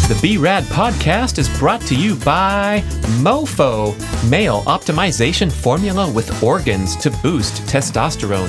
The B.rad podcast is brought to you by MoFo, male optimization formula with organs to boost testosterone.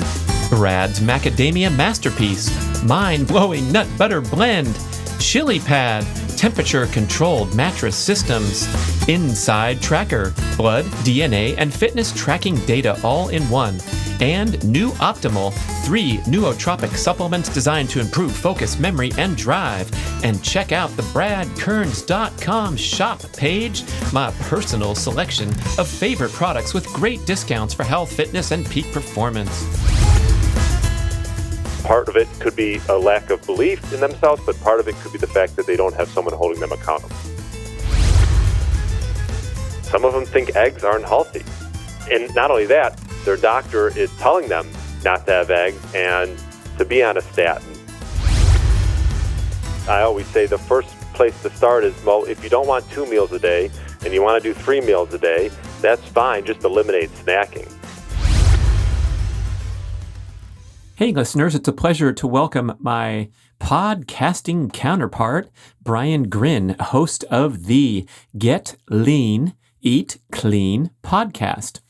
B.rad's macadamia masterpiece, mind-blowing nut butter blend. Chili Pad, temperature-controlled mattress systems. Inside Tracker, blood, DNA, and fitness tracking data all in one. And New Optimal, 3 nootropic supplements designed to improve focus, memory, and drive. And check out the bradkearns.com shop page, my personal selection of favorite products with great discounts for health, fitness, and peak performance. Part of it could be a lack of belief in themselves, but part of it could be the fact that they don't have someone holding them accountable. Some of them think eggs aren't healthy. And not only that, their doctor is telling them not to have eggs and to be on a statin. I always say the first place to start is, well, if you don't want 2 meals a day and you want to do 3 meals a day, that's fine. Just eliminate snacking. Hey listeners, it's a pleasure to welcome my podcasting counterpart, Brian Gryn, host of the Get Lean, Eat Clean podcast.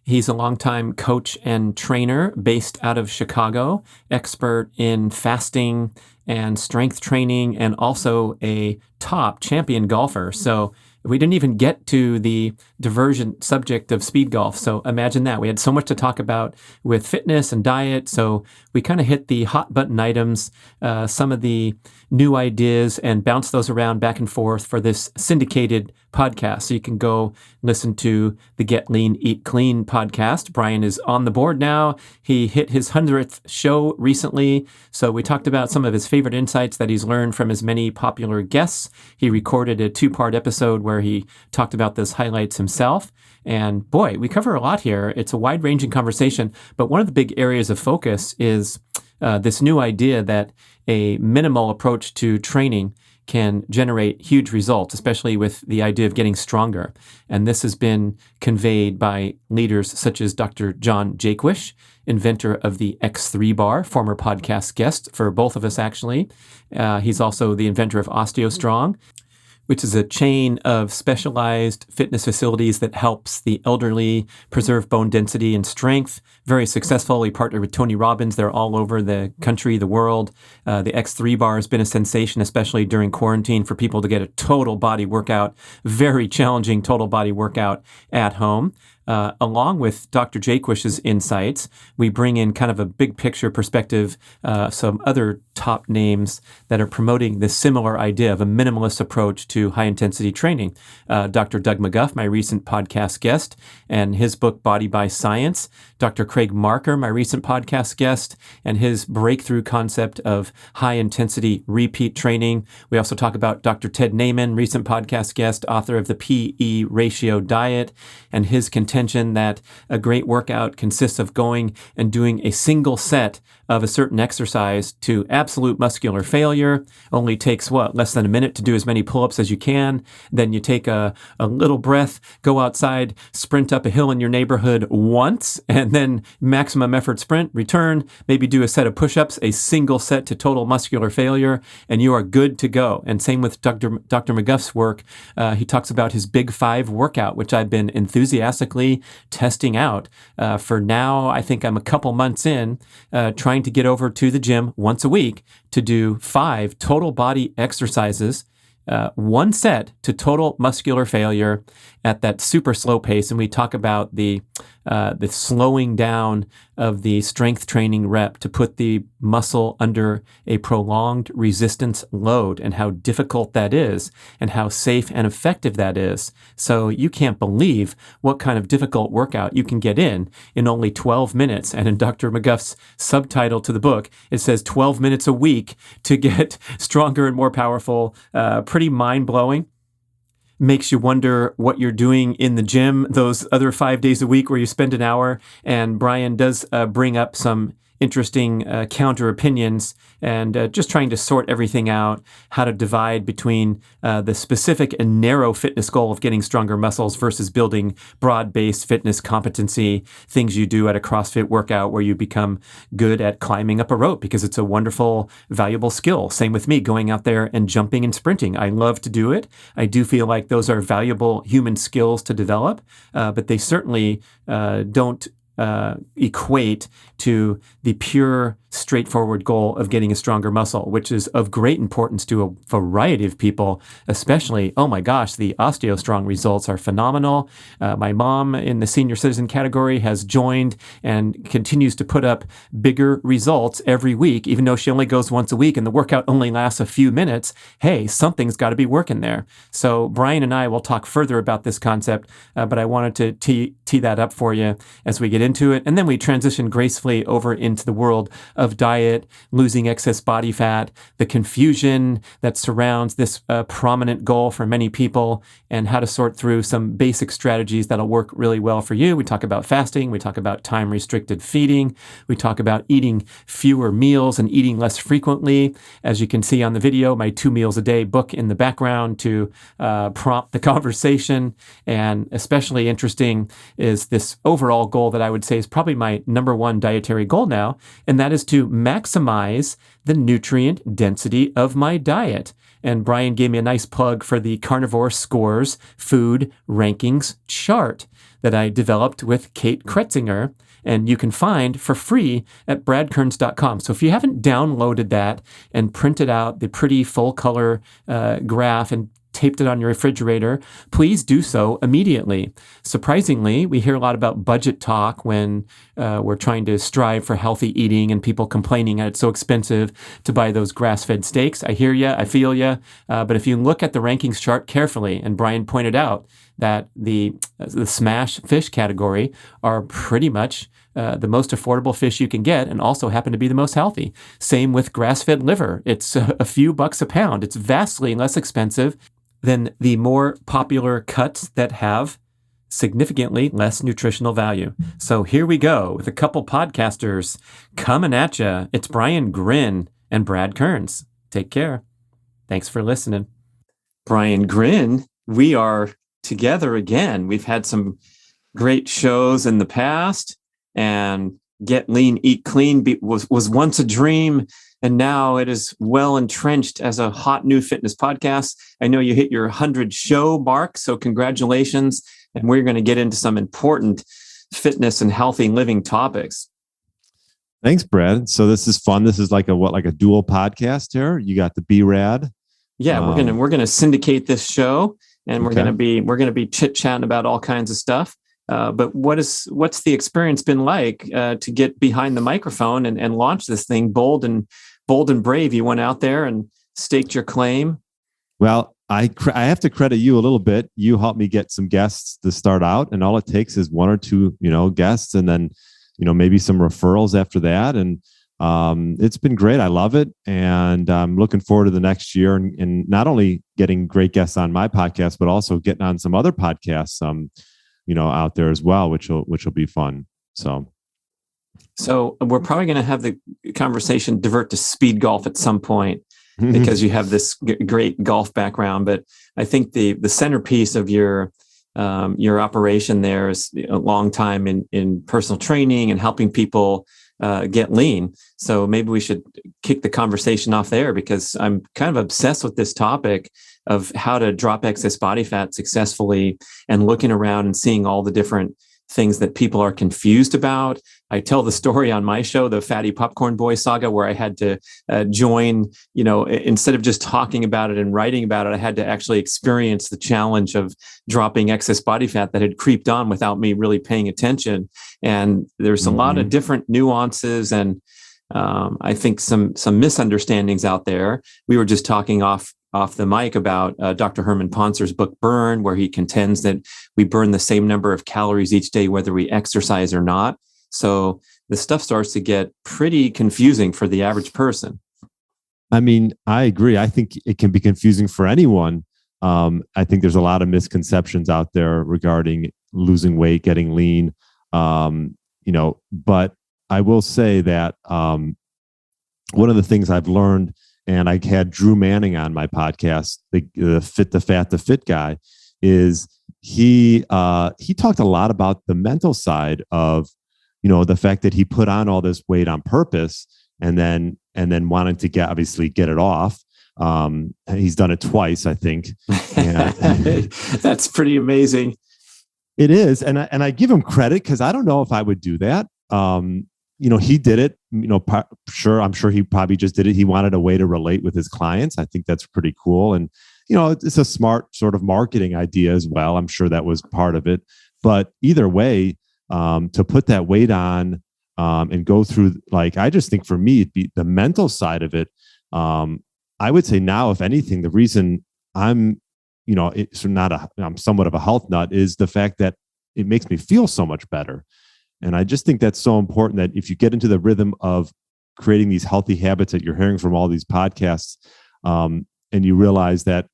He's a longtime coach and trainer based out of Chicago, expert in fasting and strength training, and also a top champion golfer. So we didn't even get to the diversion subject of speed golf. So imagine that. We had so much to talk about with fitness and diet. So we kind of hit the hot button items, some of the new ideas, and bounce those around back and forth for this syndicated podcast. So you can go listen to the Get Lean, Eat Clean podcast. Brian is on the board now. He hit his 100th show recently. So we talked about some of his favorite insights that he's learned from his many popular guests. He recorded a 2-part episode where he talked about those highlights himself. And boy, we cover a lot here. It's a wide-ranging conversation, but one of the big areas of focus is this new idea that a minimal approach to training can generate huge results, especially with the idea of getting stronger. And this has been conveyed by leaders such as Dr. John Jaquish, inventor of the X3 bar, former podcast guest for both of us, actually. He's also the inventor of OsteoStrong, which is a chain of specialized fitness facilities that helps the elderly preserve bone density and strength. Very successful. We partnered with Tony Robbins. They're all over the country, the world. The X3 bar has been a sensation, especially during quarantine, for people to get a total body workout, very challenging total body workout at home. Along with Dr. Jaquish's insights, we bring in kind of a big picture perspective, some other top names that are promoting this similar idea of a minimalist approach to high-intensity training. Dr. Doug McGuff, my recent podcast guest, and his book, Body by Science. Dr. Craig Marker, my recent podcast guest, and his breakthrough concept of high-intensity repeat training. We also talk about Dr. Ted Naiman, recent podcast guest, author of the PE Ratio Diet, and his contention that a great workout consists of going and doing a single set of a certain exercise to absolute muscular failure. Only takes, less than a minute to do as many pull-ups as you can. Then you take a little breath, go outside, sprint up a hill in your neighborhood once, and then maximum effort sprint, return, maybe do a set of push-ups, a single set to total muscular failure, and you are good to go. And same with Dr. McGuff's work. He talks about his Big 5 workout, which I've been enthusiastically testing out. For now, I think I'm a couple months in, trying to get over to the gym once a week to do 5 total body exercises, 1 set to total muscular failure at that super slow pace. And we talk about the slowing down of the strength training rep to put the muscle under a prolonged resistance load and how difficult that is and how safe and effective that is. So you can't believe what kind of difficult workout you can get in only 12 minutes. And in Dr. McGuff's subtitle to the book, it says 12 minutes a week to get stronger and more powerful. Pretty mind-blowing. Makes you wonder what you're doing in the gym those other 5 days a week where you spend an hour. And Brian does bring up some interesting counter opinions, and just trying to sort everything out, how to divide between the specific and narrow fitness goal of getting stronger muscles versus building broad-based fitness competency, things you do at a CrossFit workout where you become good at climbing up a rope because it's a wonderful, valuable skill. Same with me, going out there and jumping and sprinting. I love to do it. I do feel like those are valuable human skills to develop, but they certainly don't equate to the pure, straightforward goal of getting a stronger muscle, which is of great importance to a variety of people, especially, oh my gosh, the OsteoStrong results are phenomenal. My mom in the senior citizen category has joined and continues to put up bigger results every week, even though she only goes once a week and the workout only lasts a few minutes. Hey, something's got to be working there. So Brian and I will talk further about this concept, but I wanted to tee that up for you as we get into it. And then we transition gracefully over into the world of diet, losing excess body fat, the confusion that surrounds this prominent goal for many people, and how to sort through some basic strategies that'll work really well for you. We talk about fasting. We talk about time-restricted feeding. We talk about eating fewer meals and eating less frequently. As you can see on the video, my 2 meals a day book in the background to prompt the conversation. And especially interesting is this overall goal that I would say is probably my number one dietary goal now, and that is to maximize the nutrient density of my diet. And Brian gave me a nice plug for the Carnivore Scores food rankings chart that I developed with Kate Kretzinger, and you can find for free at bradkearns.com. So if you haven't downloaded that and printed out the pretty full color graph and taped it on your refrigerator, please do so immediately. Surprisingly, we hear a lot about budget talk when we're trying to strive for healthy eating and people complaining that it's so expensive to buy those grass-fed steaks. I hear you, I feel you. But if you look at the rankings chart carefully, and Brian pointed out that the smash fish category are pretty much the most affordable fish you can get and also happen to be the most healthy. Same with grass-fed liver. It's a few bucks a pound. It's vastly less expensive than the more popular cuts that have significantly less nutritional value. So here we go with a couple podcasters coming at you. It's Brian Gryn and Brad Kearns. Take care. Thanks for listening. Brian Gryn, we are together again. We've had some great shows in the past, and Get Lean, Eat Clean was once a dream, and now it is well entrenched as a hot new fitness podcast. I know you hit your 100 show mark, so congratulations. And we're going to get into some important fitness and healthy living topics. Thanks, Brad. So this is fun. This is like a dual podcast here. You got the B.rad. Yeah, we're gonna syndicate this show, and we're gonna be chit-chatting about all kinds of stuff. But what's the experience been like to get behind the microphone and launch this thing bold and brave? You went out there and staked your claim. Well, I have to credit you a little bit. You helped me get some guests to start out, and all it takes is one or two, guests, and then, maybe some referrals after that. And it's been great. I love it, and I'm looking forward to the next year, and not only getting great guests on my podcast, but also getting on some other podcasts, out there as well, which will be fun. So we're probably going to have the conversation divert to speed golf at some point because you have this great golf background. But I think the centerpiece of your operation there is a long time in personal training and helping people get lean. So maybe we should kick the conversation off there, because I'm kind of obsessed with this topic of how to drop excess body fat successfully, and looking around and seeing all the different things that people are confused about. I tell the story on my show, the Fatty Popcorn Boy saga, where I had to join, instead of just talking about it and writing about it, I had to actually experience the challenge of dropping excess body fat that had creeped on without me really paying attention. And there's a lot of different nuances and I think some misunderstandings out there. We were just talking off the mic about Dr. Herman Pontzer's book, Burn, where he contends that we burn the same number of calories each day, whether we exercise or not. So the stuff starts to get pretty confusing for the average person. I mean, I agree. I think it can be confusing for anyone. I think there's a lot of misconceptions out there regarding losing weight, getting lean, but I will say that one of the things I've learned, and I had Drew Manning on my podcast, the Fit the Fat the Fit guy, is he talked a lot about the mental side of, the fact that he put on all this weight on purpose and then wanted to get it off. He's done it twice, I think. And that's pretty amazing. It is. And I give him credit because I don't know if I would do that. He did it, I'm sure he probably just did it. He wanted a way to relate with his clients. I think that's pretty cool. And, it's a smart sort of marketing idea as well. I'm sure that was part of it, but either way, to put that weight on, and go through, I just think for me, it'd be the mental side of it. I would say now, if anything, the reason I'm somewhat of a health nut is the fact that it makes me feel so much better. And I just think that's so important, that if you get into the rhythm of creating these healthy habits that you're hearing from all these podcasts, and you realize that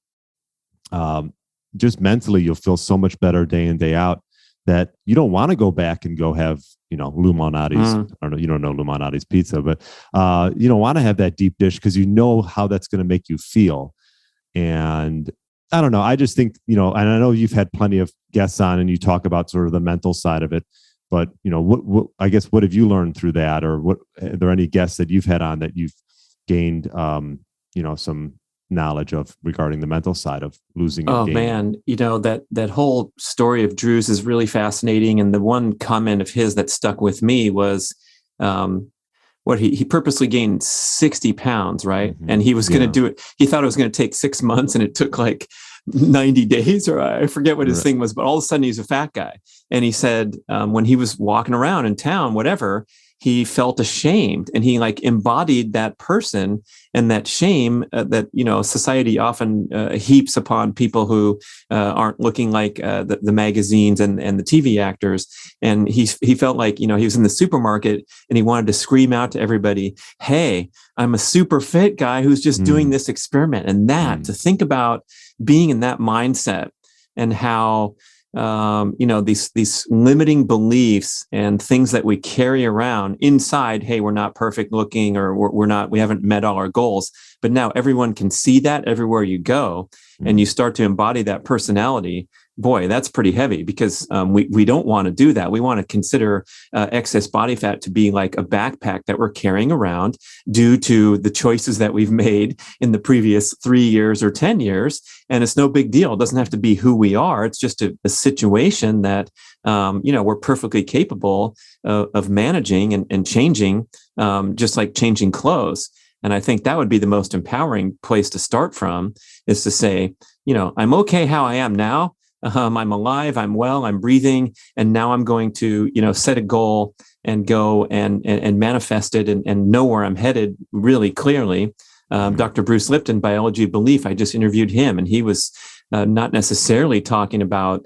just mentally you'll feel so much better day in, day out, that you don't want to go back and go have, Lou Malnati's, I don't know, you don't know Lou Malnati's pizza, but you don't want to have that deep dish because you know how that's going to make you feel. And I don't know. I just think, and I know you've had plenty of guests on and you talk about sort of the mental side of it, but I guess, what have you learned through that? Or are there any guests that you've had on that you've gained, some knowledge of regarding the mental side of losing? Oh man, that whole story of Drew's is really fascinating. And the one comment of his that stuck with me was, he purposely gained 60 pounds, right? Mm-hmm. And he was going to do it. He thought it was going to take 6 months, and it took 90 days, or I forget what his thing was, but all of a sudden he's a fat guy. And he said, when he was walking around in town, whatever, he felt ashamed, and he embodied that person and that shame that, society often heaps upon people who aren't looking like the magazines and the TV actors. And he felt like, he was in the supermarket and he wanted to scream out to everybody, "Hey, I'm a super fit guy who's just doing this experiment." And to think about being in that mindset and how, these limiting beliefs and things that we carry around inside. Hey, we're not perfect looking, or we haven't met all our goals, but now everyone can see that everywhere you go, and you start to embody that personality. Boy, that's pretty heavy, because we don't want to do that. We want to consider excess body fat to be like a backpack that we're carrying around due to the choices that we've made in the previous 3 years or 10 years. And it's no big deal. It doesn't have to be who we are. It's just a situation that, we're perfectly capable of managing and changing, just like changing clothes. And I think that would be the most empowering place to start from, is to say, I'm okay how I am now. I'm alive, I'm well, I'm breathing, and now I'm going to, set a goal and go and manifest it and know where I'm headed really clearly. Dr. Bruce Lipton, Biology of Belief, I just interviewed him, and he was not necessarily talking about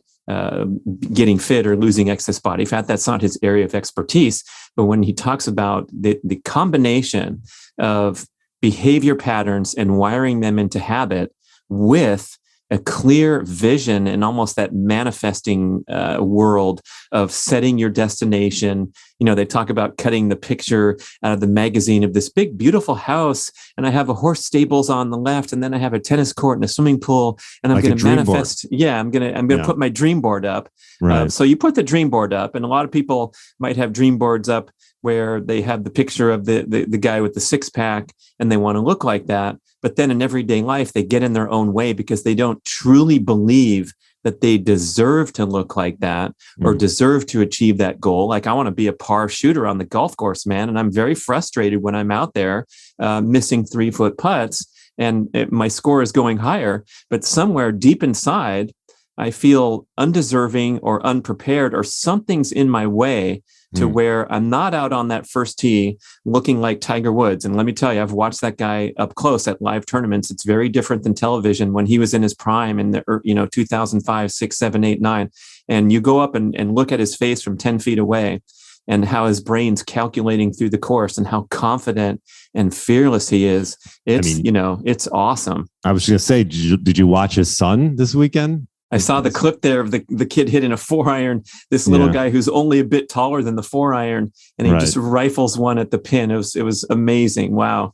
getting fit or losing excess body fat. That's not his area of expertise. But when he talks about the combination of behavior patterns and wiring them into habit with a clear vision and almost that manifesting world of setting your destination. They talk about cutting the picture out of the magazine of this big, beautiful house, and I have a horse stables on the left, and then I have a tennis court and a swimming pool, and I'm going to manifest. Board. Yeah, I'm going to put my dream board up. Right. So you put the dream board up, and a lot of people might have dream boards up where they have the picture of the guy with the six pack, and they want to look like that. But then in everyday life, they get in their own way because they don't truly believe that they deserve to look like that or deserve to achieve that goal. Like, I want to be a par shooter on the golf course, man. And I'm very frustrated when I'm out there missing 3-foot putts and my score is going higher. But somewhere deep inside, I feel undeserving or unprepared, or something's in my way to where I'm not out on that first tee looking like Tiger Woods. And let me tell you, I've watched that guy up close at live tournaments. It's very different than television when he was in his prime in the 2005, 6, 7, 8, 9. And you go up and look at his face from 10 feet away and how his brain's calculating through the course and how confident and fearless he is. It's awesome. I was going to say, did you watch his son this weekend? I saw the clip there of the kid hitting a 4-iron, this little guy who's only a bit taller than the 4-iron, and he just rifles one at the pin. It was amazing. Wow.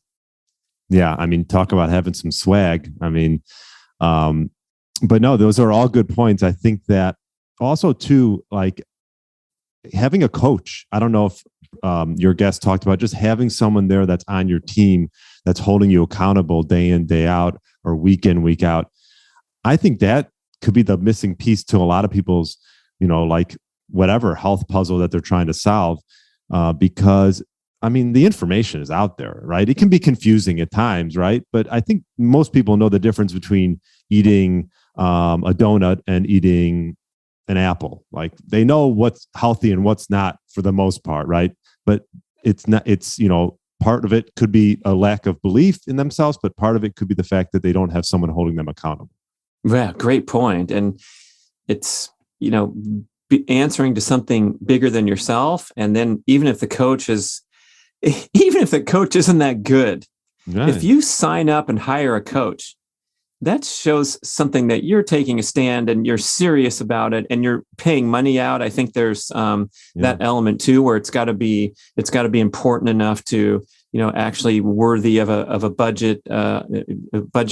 Yeah. I mean, talk about having some swag. I mean, but no, those are all good points. I think that also too, like having a coach, I don't know if your guest talked about just having someone there that's on your team, that's holding you accountable day in, day out, or week in, week out. I think that could be the missing piece to a lot of people's, like whatever health puzzle that they're trying to solve. Because I mean, the information is out there, right? It can be confusing at times, right? But I think most people know the difference between eating a donut and eating an apple. Like they know what's healthy and what's not for the most part, right? But it's not, part of it could be a lack of belief in themselves, but part of it could be the fact that they don't have someone holding them accountable. Yeah, great point. And it's, answering to something bigger than yourself. And then even if the coach isn't that good, if you sign up and hire a coach, that shows something that you're taking a stand and you're serious about it and you're paying money out. I think there's that element too, where it's got to be important enough to, actually worthy of a budget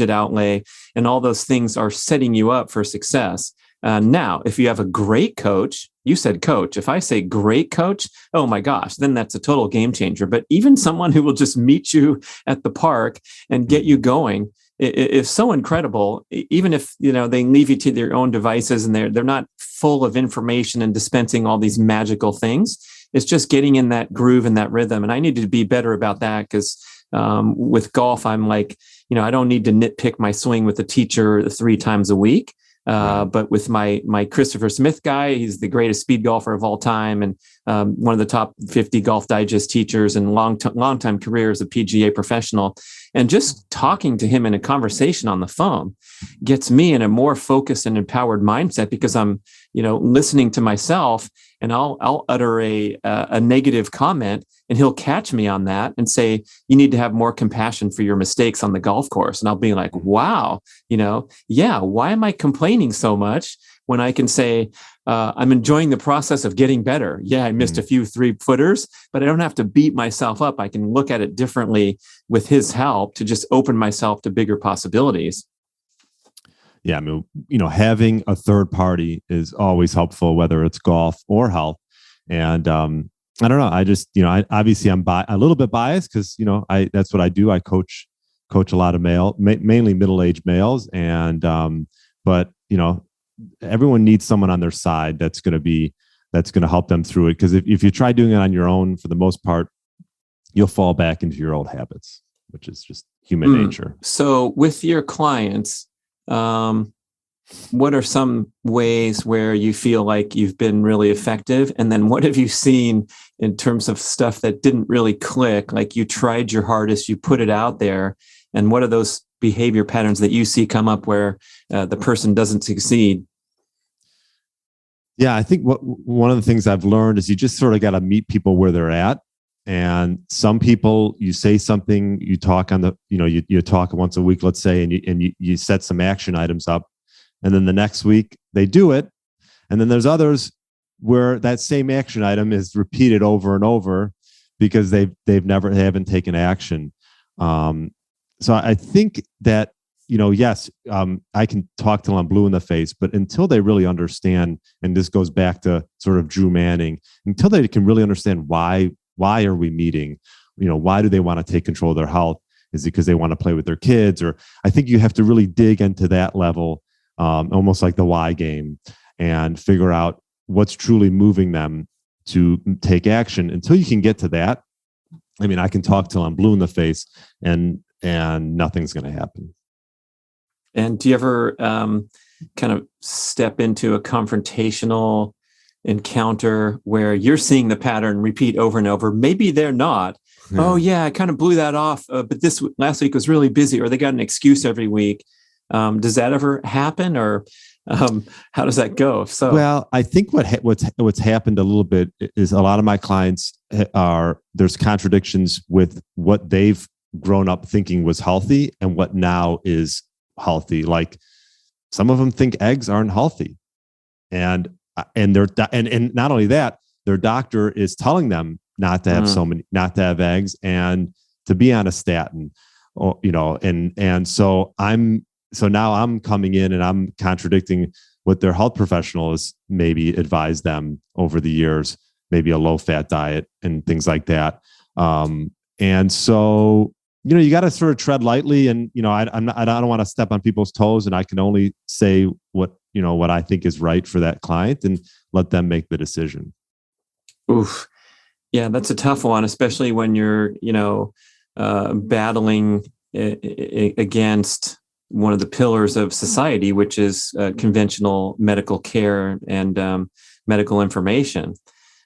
outlay, and all those things are setting you up for success. Now, if you have a great coach, you said coach. If I say great coach, oh my gosh, then that's a total game changer. But even someone who will just meet you at the park and get you going is so incredible. Even if they leave you to their own devices and they're not full of information and dispensing all these magical things. It's just getting in that groove and that rhythm. And I need to be better about that because with golf, I'm like, I don't need to nitpick my swing with a teacher 3 times a week. But with my Christopher Smith guy, he's the greatest speed golfer of all time and one of the top 50 Golf Digest teachers and long time career as a PGA professional. And just talking to him in a conversation on the phone gets me in a more focused and empowered mindset because I'm, listening to myself, and I'll utter a negative comment and he'll catch me on that and say, you need to have more compassion for your mistakes on the golf course. And I'll be like, wow, why am I complaining so much when I can say, I'm enjoying the process of getting better. Yeah, I missed a few 3-footers, but I don't have to beat myself up. I can look at it differently with his help to just open myself to bigger possibilities. Yeah, I mean, having a third party is always helpful, whether it's golf or health. And I don't know. I just, obviously I'm a little bit biased because, that's what I do. I coach a lot of mainly middle-aged males. And, but, everyone needs someone on their side that's going to help them through it. Because if you try doing it on your own, for the most part, you'll fall back into your old habits, which is just human nature. So with your clients, what are some ways where you feel like you've been really effective? And then what have you seen in terms of stuff that didn't really click? Like you tried your hardest, you put it out there. And what are those behavior patterns that you see come up where the person doesn't succeed? Yeah, I think one of the things I've learned is you just sort of got to meet people where they're at. And some people, you say something, you talk on the, you talk once a week, let's say, and you set some action items up. And then the next week they do it. And then there's others where that same action item is repeated over and over because they haven't taken action. So I think that, yes, I can talk till I'm blue in the face, but until they really understand, and this goes back to sort of Drew Manning, until they can really understand why are we meeting? Why do they want to take control of their health? Is it because they want to play with their kids? Or I think you have to really dig into that level, almost like the why game, and figure out what's truly moving them to take action. Until you can get to that, I mean, I can talk till I'm blue in the face and nothing's going to happen. And do you ever kind of step into a confrontational encounter where you're seeing the pattern repeat over and over? Maybe they're not. Yeah. Oh yeah, I kind of blew that off, but this last week was really busy, or they got an excuse every week. Does that ever happen, or how does that go? So, well, I think what's happened a little bit is a lot of my clients there's contradictions with what they've grown up thinking was healthy and what now is healthy. Like some of them think eggs aren't healthy, and they're and not only that, their doctor is telling them not to have not to have eggs and to be on a statin, or and so now I'm coming in and I'm contradicting what their health professional has maybe advised them over the years, maybe a low fat diet and things like that. And so, you got to sort of tread lightly, and, I don't want to step on people's toes, and I can only say what I think is right for that client and let them make the decision. Oof. Yeah, that's a tough one, especially when you're, battling against one of the pillars of society, which is conventional medical care and medical information.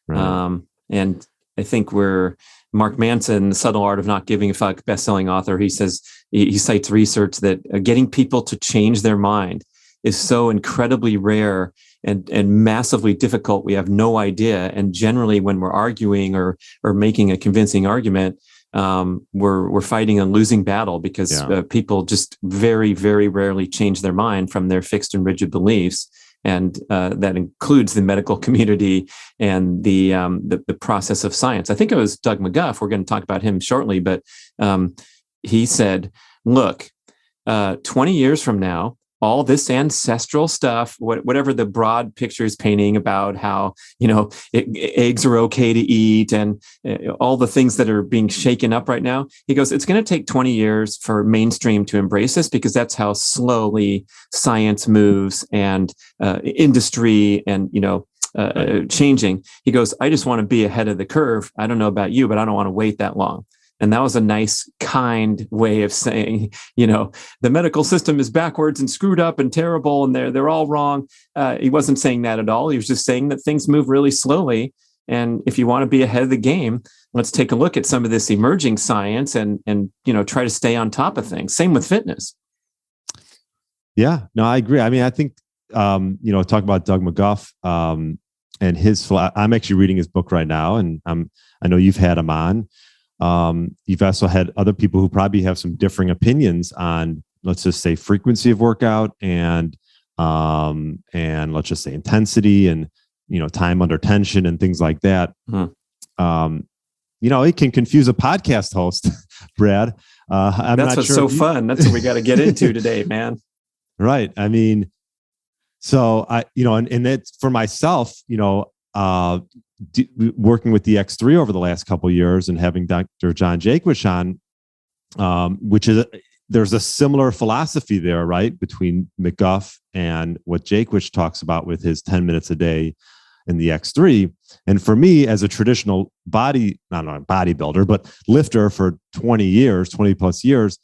Right. And I think Mark Manson, The Subtle Art of Not Giving a Fuck, best-selling author, he says, he cites research that getting people to change their mind is so incredibly rare and massively difficult. We have no idea. And generally, when we're arguing or making a convincing argument, we're fighting a losing battle because people just very, very rarely change their mind from their fixed and rigid beliefs. And that includes the medical community and the process of science. I think it was Doug McGuff. We're going to talk about him shortly, but he said, look, 20 years from now, all this ancestral stuff, whatever the broad picture is painting about how, eggs are okay to eat and all the things that are being shaken up right now. He goes, it's going to take 20 years for mainstream to embrace this because that's how slowly science moves and industry and, changing. He goes, I just want to be ahead of the curve. I don't know about you, but I don't want to wait that long. And that was a nice, kind way of saying, the medical system is backwards and screwed up and terrible, and they're all wrong. He wasn't saying that at all. He was just saying that things move really slowly. And if you want to be ahead of the game, let's take a look at some of this emerging science and try to stay on top of things. Same with fitness. Yeah, no, I agree. I mean, I think, talk about Doug McGuff and his, I'm actually reading his book right now, and I know you've had him on. You've also had other people who probably have some differing opinions on, let's just say, frequency of workout and let's just say intensity and, time under tension and things like that. It can confuse a podcast host, Brad. That's what's so fun. That's what we got to get into today, man. Right. I mean, so and that's for myself, working with the X3 over the last couple of years and having Dr. John Jaquish on, which is there's a similar philosophy there, right, between McGuff and what Jaquish talks about with his 10 minutes a day in the X3. And for me, as a traditional bodybuilder, but lifter for 20 plus years,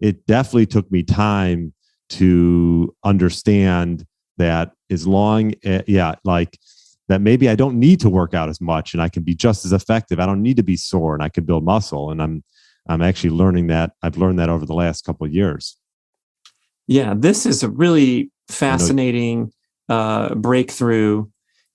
it definitely took me time to understand that as long, that maybe I don't need to work out as much and I can be just as effective. I don't need to be sore and I can build muscle. And I'm actually learning that. I've learned that over the last couple of years. Yeah, this is a really fascinating breakthrough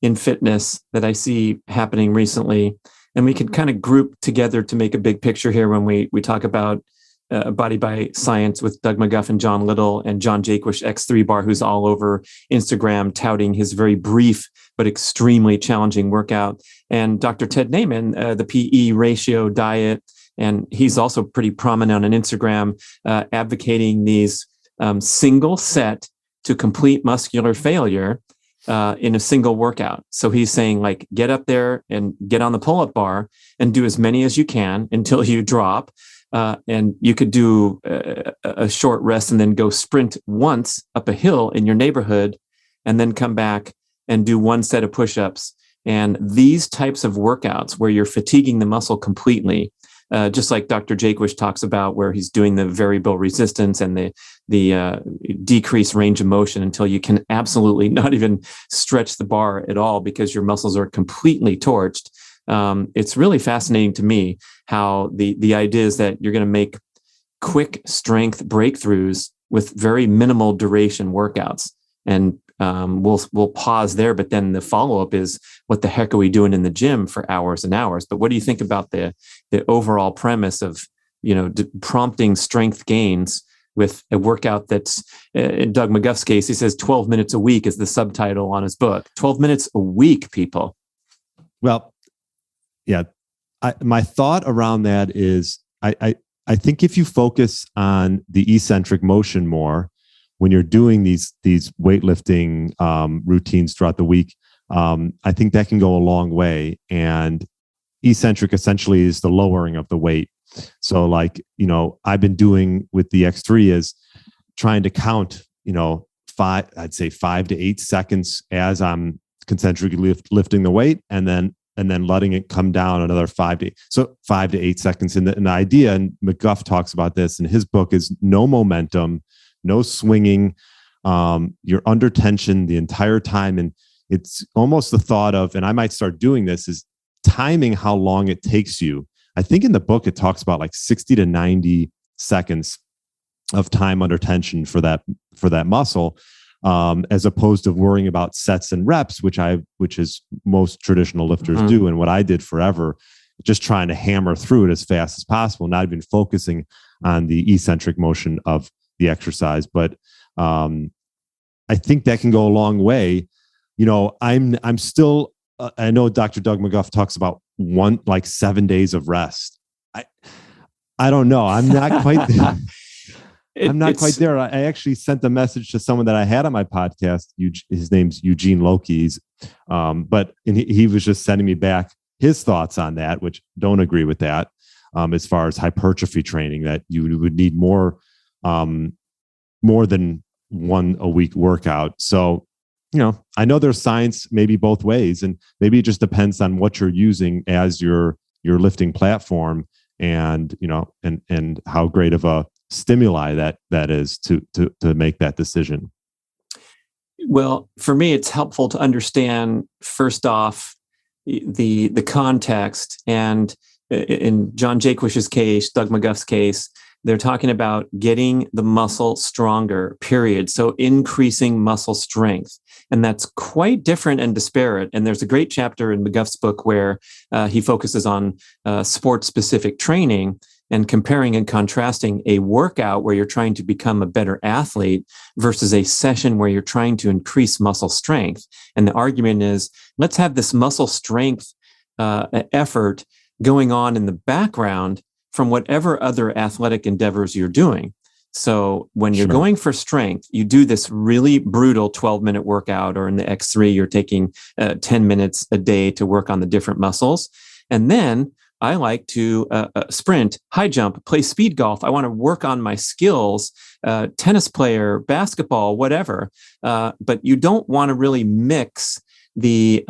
in fitness that I see happening recently. And we can kind of group together to make a big picture here when we talk about Body by Science with Doug McGuff and John Little and John Jaquish, X3 Bar, who's all over Instagram touting his very brief but extremely challenging workout. And Dr. Ted Naiman, the PE ratio diet. And he's also pretty prominent on Instagram, advocating these single set to complete muscular failure in a single workout. So he's saying, get up there and get on the pull-up bar and do as many as you can until you drop. And you could do a short rest and then go sprint once up a hill in your neighborhood and then come back and do one set of push-ups. And these types of workouts where you're fatiguing the muscle completely, just like Dr. Jaquish talks about, where he's doing the variable resistance and the decreased range of motion until you can absolutely not even stretch the bar at all because your muscles are completely torched. It's really fascinating to me how the idea is that you're going to make quick strength breakthroughs with very minimal duration workouts. And we'll pause there, but then the follow-up is, what the heck are we doing in the gym for hours and hours? But what do you think about the overall premise of, prompting strength gains with a workout that's, in Doug McGuff's case, he says 12 minutes a week is the subtitle on his book. 12 minutes a week, people. Well, yeah. My thought around that is I think if you focus on the eccentric motion more when you're doing these weightlifting routines throughout the week, I think that can go a long way. And eccentric essentially is the lowering of the weight. So like, I've been doing with the X3 is trying to count, I'd say 5 to 8 seconds as I'm concentrically lifting the weight, and then letting it come down another 5 to 8 seconds. And the idea, and McGuff talks about this in his book, is no momentum, no swinging. You're under tension the entire time. And it's almost the thought of, and I might start doing this, is timing how long it takes you. I think in the book, it talks about like 60 to 90 seconds of time under tension for that muscle. As opposed to worrying about sets and reps, which is most traditional lifters do, and what I did forever, just trying to hammer through it as fast as possible, not even focusing on the eccentric motion of the exercise. But I think that can go a long way. I'm still. I know Dr. Doug McGuff talks about 7 days of rest. I don't know. I'm not quite there. I'm not quite there. I actually sent a message to someone that I had on my podcast. His name's Eugene Loki's, but he was just sending me back his thoughts on that, which don't agree with that. As far as hypertrophy training, that you would need more than one a week workout. So, I know there's science maybe both ways, and maybe it just depends on what you're using as your lifting platform, and and how great of a stimuli that is to make that decision. Well, for me, it's helpful to understand first off the context. And in John Jaquish's case, Doug McGuff's case, they're talking about getting the muscle stronger, period. So increasing muscle strength. And that's quite different and disparate. And there's a great chapter in McGuff's book where he focuses on sport-specific training and comparing and contrasting a workout where you're trying to become a better athlete versus a session where you're trying to increase muscle strength. And the argument is, let's have this muscle strength effort going on in the background from whatever other athletic endeavors you're doing. So when you're going for strength, you do this really brutal 12-minute workout, or in the X3, you're taking 10 minutes a day to work on the different muscles. And then I like to sprint, high jump, play speed golf. I want to work on my skills, tennis player, basketball, whatever. But you don't want to really mix the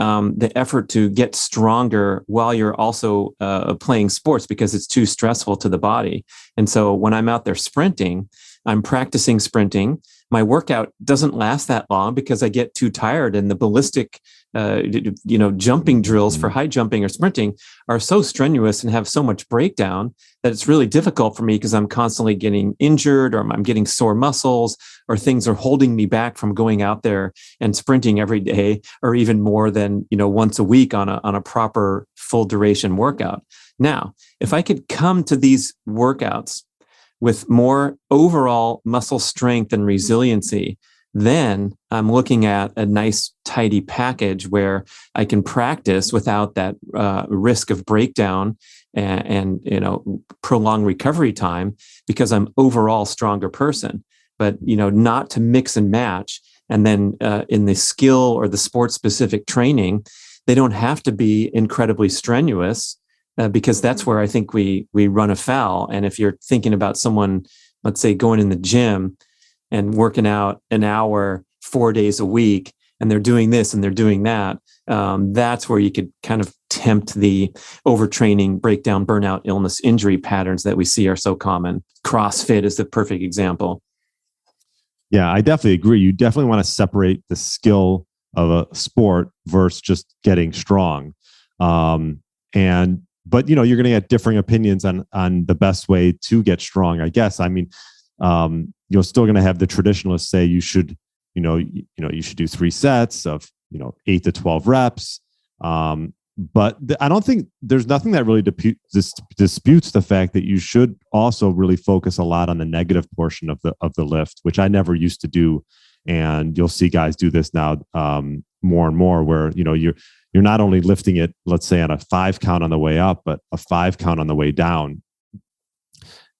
effort to get stronger while you're also playing sports, because it's too stressful to the body. And so when I'm out there sprinting, I'm practicing sprinting. My workout doesn't last that long because I get too tired, and the ballistic jumping drills for high jumping or sprinting are so strenuous and have so much breakdown that it's really difficult for me, because I'm constantly getting injured, or I'm getting sore muscles, or things are holding me back from going out there and sprinting every day, or even more than, once a week on a proper full duration workout. Now, if I could come to these workouts with more overall muscle strength and resiliency, then I'm looking at a nice, tidy package where I can practice without that risk of breakdown and prolonged recovery time, because I'm overall stronger person. But not to mix and match. And then in the skill or the sport-specific training, they don't have to be incredibly strenuous, because that's where I think we run afoul. And if you're thinking about someone, let's say, going in the gym and working out an hour, 4 days a week, and they're doing this and they're doing that, that's where you could kind of tempt the overtraining, breakdown, burnout, illness, injury patterns that we see are so common. CrossFit is the perfect example. Yeah, I definitely agree. You definitely want to separate the skill of a sport versus just getting strong. But you're going to get differing opinions on the best way to get strong, I guess. I mean, you're still going to have the traditionalists say you should do 3 sets of 8 to 12 reps. but I don't think there's nothing that really disputes the fact that you should also really focus a lot on the negative portion of the lift, which I never used to do. And you'll see guys do this now more and more, where you're not only lifting it, let's say on a 5 count on the way up, but a 5 count on the way down.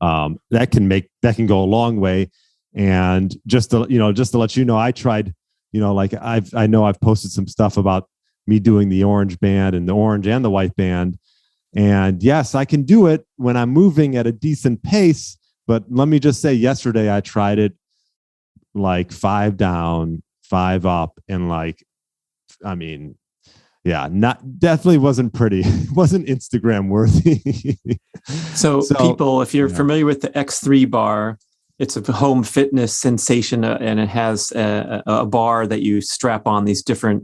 That can go a long way. And just to let you know, I tried, I know I've posted some stuff about me doing the orange band and the orange and the white band. And yes, I can do it when I'm moving at a decent pace. But let me just say, yesterday I tried it like 5 down, 5 up, and definitely wasn't pretty. It wasn't Instagram worthy. So people, if you're familiar with the X3 bar, it's a home fitness sensation, and it has a bar that you strap on these different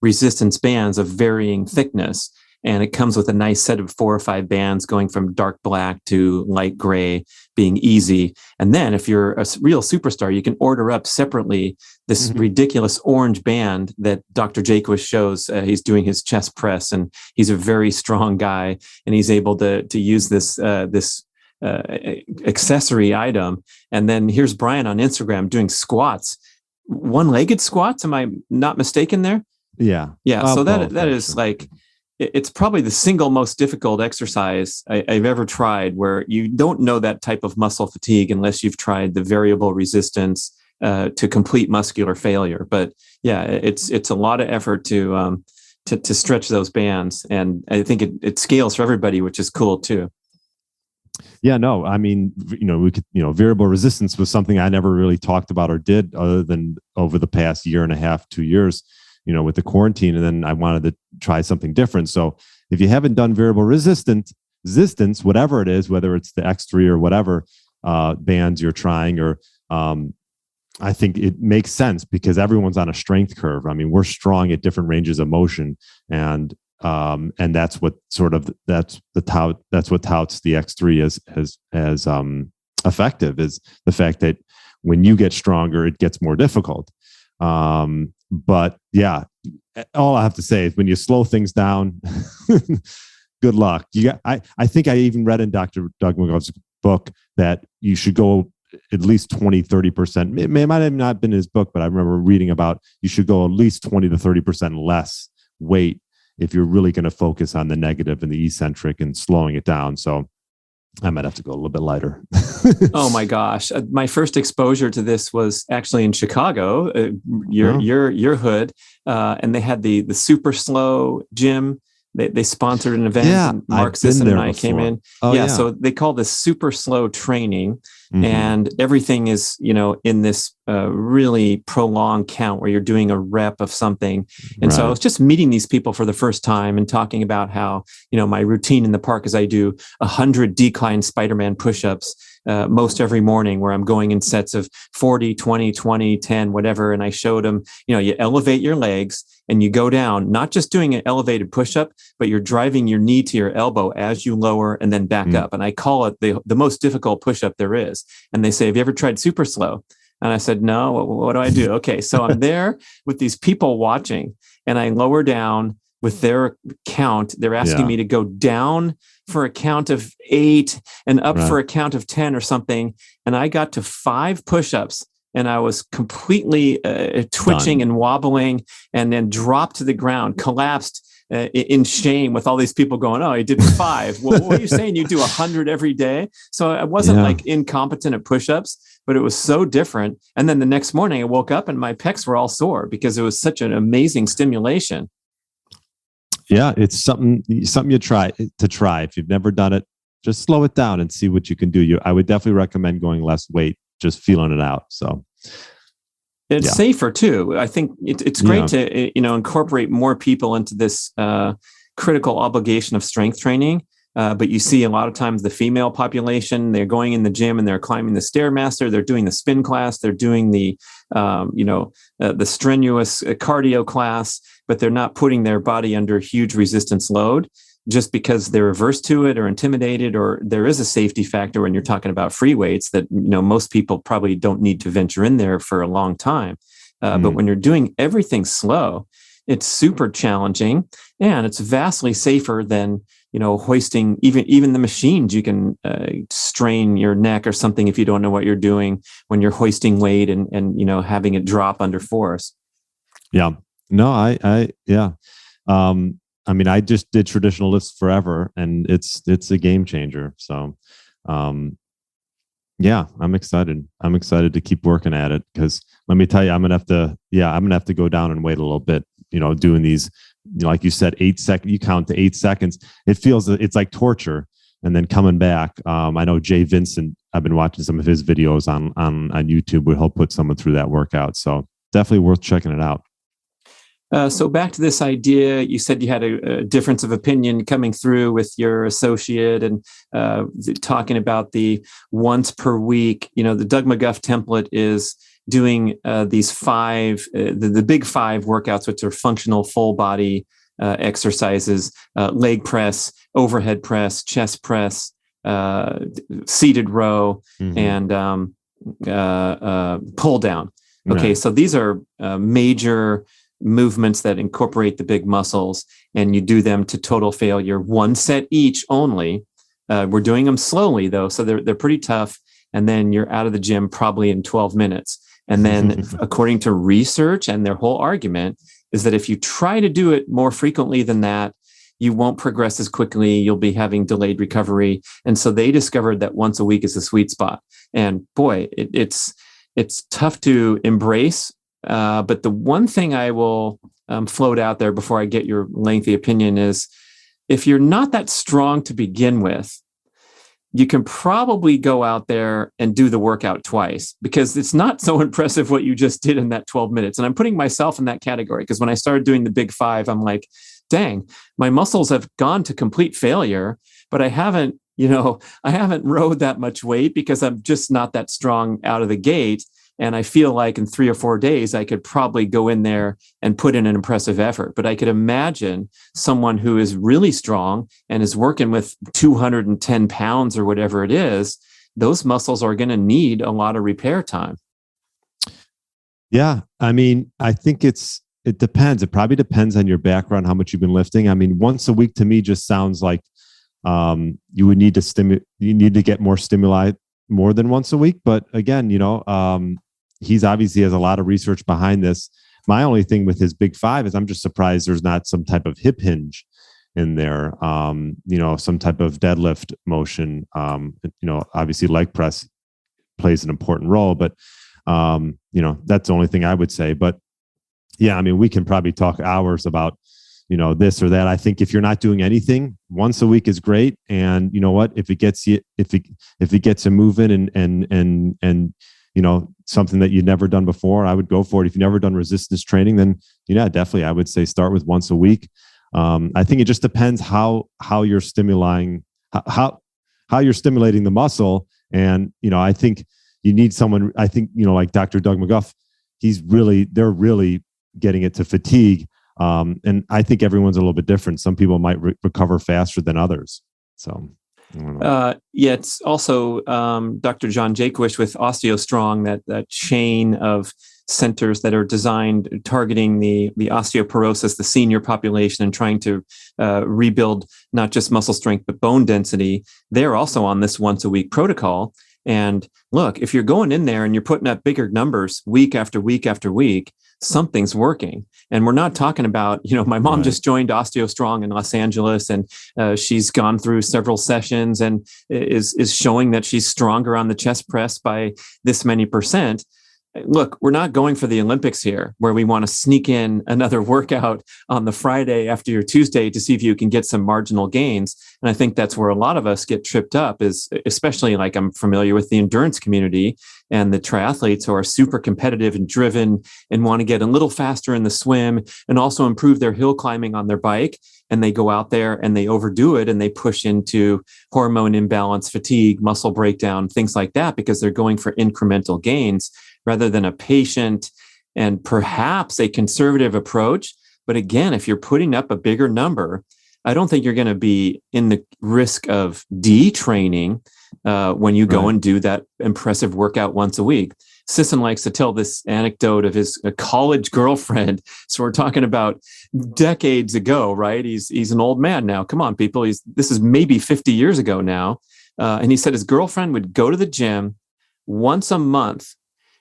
resistance bands of varying thickness. And it comes with a nice set of 4 or 5 bands going from dark black to light gray, being easy. And then if you're a real superstar, you can order up separately this ridiculous orange band that Dr. Jaquist shows. He's doing his chest press, and he's a very strong guy, and he's able to use this accessory item. And then here's Brian on Instagram doing squats, one-legged squats. Am I not mistaken there? Yeah. So that is like, it's probably the single most difficult exercise I've ever tried, where you don't know that type of muscle fatigue unless you've tried the variable resistance to complete muscular failure. But yeah, it's a lot of effort to stretch those bands, and I think it scales for everybody, which is cool too. Yeah, no, I mean, variable resistance was something I never really talked about or did, other than over the past year and a half, 2 years, with the quarantine. And then I wanted to try something different. So if you haven't done variable resistance, whatever it is, whether it's the X3 or whatever bands you're trying, or I think it makes sense, because everyone's on a strength curve. I mean, we're strong at different ranges of motion, and that's what touts the X3 as effective, is the fact that when you get stronger, it gets more difficult. But yeah, all I have to say is, when you slow things down, good luck. I think I even read in Dr. Doug McGov's book that you should go at least 20-30%. It might have not been his book, but I remember reading about you should go at least 20 to 30% less weight if you're really going to focus on the negative and the eccentric and slowing it down. So I might have to go a little bit lighter. Oh my gosh. My first exposure to this was actually in Chicago, your hood. And they had the super slow gym. They sponsored an event. Yeah, and Mark Sisson and I came in. So they call this super slow training. And everything is, in this really prolonged count where you're doing a rep of something. And so I was just meeting these people for the first time and talking about how, my routine in the park is I do 100 decline Spider-Man push-ups most every morning, where I'm going in sets of 40, 20, 20, 10, whatever. And I showed them, you elevate your legs and you go down, not just doing an elevated push-up, but you're driving your knee to your elbow as you lower and then back up. And I call it the most difficult push-up there is. And they say, have you ever tried super slow? And I said, no, what do I do? Okay. So I'm there with these people watching, and I lower down with their count. They're asking me to go down for a count of 8 and up for a count of 10 or something. And I got to 5 push-ups, and I was completely twitching and wobbling, and then dropped to the ground, collapsed in shame, with all these people going, oh, he did 5. Well, what are you saying? You do 100 every day? So I wasn't like incompetent at push-ups, but it was so different. And then the next morning I woke up and my pecs were all sore, because it was such an amazing stimulation. Yeah, it's something you try. If you've never done it, just slow it down and see what you can do. I would definitely recommend going less weight, just feeling it out. So it's safer too. I think it's great to incorporate more people into this critical obligation of strength training. But you see a lot of times the female population, they're going in the gym and they're climbing the Stairmaster, they're doing the spin class, they're doing the strenuous cardio class, but they're not putting their body under huge resistance load, just because they're averse to it or intimidated, or there is a safety factor when you're talking about free weights that, most people probably don't need to venture in there for a long time. But when you're doing everything slow, It's super challenging, and it's vastly safer than, hoisting even the machines. You can strain your neck or something if you don't know what you're doing when you're hoisting weight and having it drop under force. Yeah. No, yeah. I mean, I just did traditional lifts forever, and it's a game changer. So, yeah, I'm excited. I'm excited to keep working at it, because let me tell you, I'm gonna have to go down and wait a little bit. Doing these, like you said, 8 seconds. You count to 8 seconds. It's like torture, and then coming back. I know Jay Vincent. I've been watching some of his videos on YouTube where he'll put someone through that workout. So definitely worth checking it out. So back to this idea, you said you had a difference of opinion coming through with your associate, and talking about the once per week. The Doug McGuff template is doing these the big 5 workouts, which are functional full body exercises: leg press, overhead press, chest press, seated row, and pull down. Okay, right. So these are major movements that incorporate the big muscles, and you do them to total failure, 1 set each only. We're doing them slowly though, so they're pretty tough. And then you're out of the gym probably in 12 minutes. And then according to research, and their whole argument is that if you try to do it more frequently than that, you won't progress as quickly. You'll be having delayed recovery. And so they discovered that once a week is the sweet spot. And boy, it's tough to embrace. But the one thing I will float out there before I get your lengthy opinion is, if you're not that strong to begin with, you can probably go out there and do the workout twice, because it's not so impressive what you just did in that 12 minutes. And I'm putting myself in that category, because when I started doing the big 5, I'm like, dang, my muscles have gone to complete failure, but I haven't rode that much weight because I'm just not that strong out of the gate. And I feel like in 3 or 4 days, I could probably go in there and put in an impressive effort. But I could imagine someone who is really strong and is working with 210 pounds or whatever it is, those muscles are going to need a lot of repair time. Yeah. I mean, I think it depends. It probably depends on your background, how much you've been lifting. I mean, once a week to me just sounds like you would need to get more stimuli more than once a week. But again, he's obviously has a lot of research behind this. My only thing with his big 5 is I'm just surprised there's not some type of hip hinge in there, some type of deadlift motion. Obviously leg press plays an important role, but that's the only thing I would say. But yeah, I mean, we can probably talk hours about this or that. I think if you're not doing anything, once a week is great. And you know what, if it gets you moving and something that you've never done before, I would go for it. If you've never done resistance training, then definitely I would say start with once a week. I think it just depends how you're stimulating the muscle. And I think you need someone, I think like Dr. Doug McGuff, they're really getting it to fatigue. And I think everyone's a little bit different. Some people might recover faster than others. So, I don't know. Yeah, it's also Dr. John Jaquish with OsteoStrong, that chain of centers that are designed targeting the osteoporosis, the senior population, and trying to rebuild not just muscle strength but bone density. They're also on this once a week protocol. And look, if you're going in there and you're putting up bigger numbers week after week after week, something's working. And we're not talking about, my mom right. just joined OsteoStrong in Los Angeles, and she's gone through several sessions and is showing that she's stronger on the chest press by this many percent. Look, we're not going for the Olympics here, where we want to sneak in another workout on the Friday after your Tuesday to see if you can get some marginal gains. And I think that's where a lot of us get tripped up, is especially like I'm familiar with the endurance community and the triathletes who are super competitive and driven and want to get a little faster in the swim and also improve their hill climbing on their bike. And they go out there and they overdo it and they push into hormone imbalance, fatigue, muscle breakdown, things like that, because they're going for incremental gains rather than a patient and perhaps a conservative approach. But again, if you're putting up a bigger number, I don't think you're going to be in the risk of detraining when you go and do that impressive workout once a week. Sisson likes to tell this anecdote of his college girlfriend. So we're talking about decades ago, right? He's an old man now. Come on, people. This is maybe 50 years ago now. And he said his girlfriend would go to the gym once a month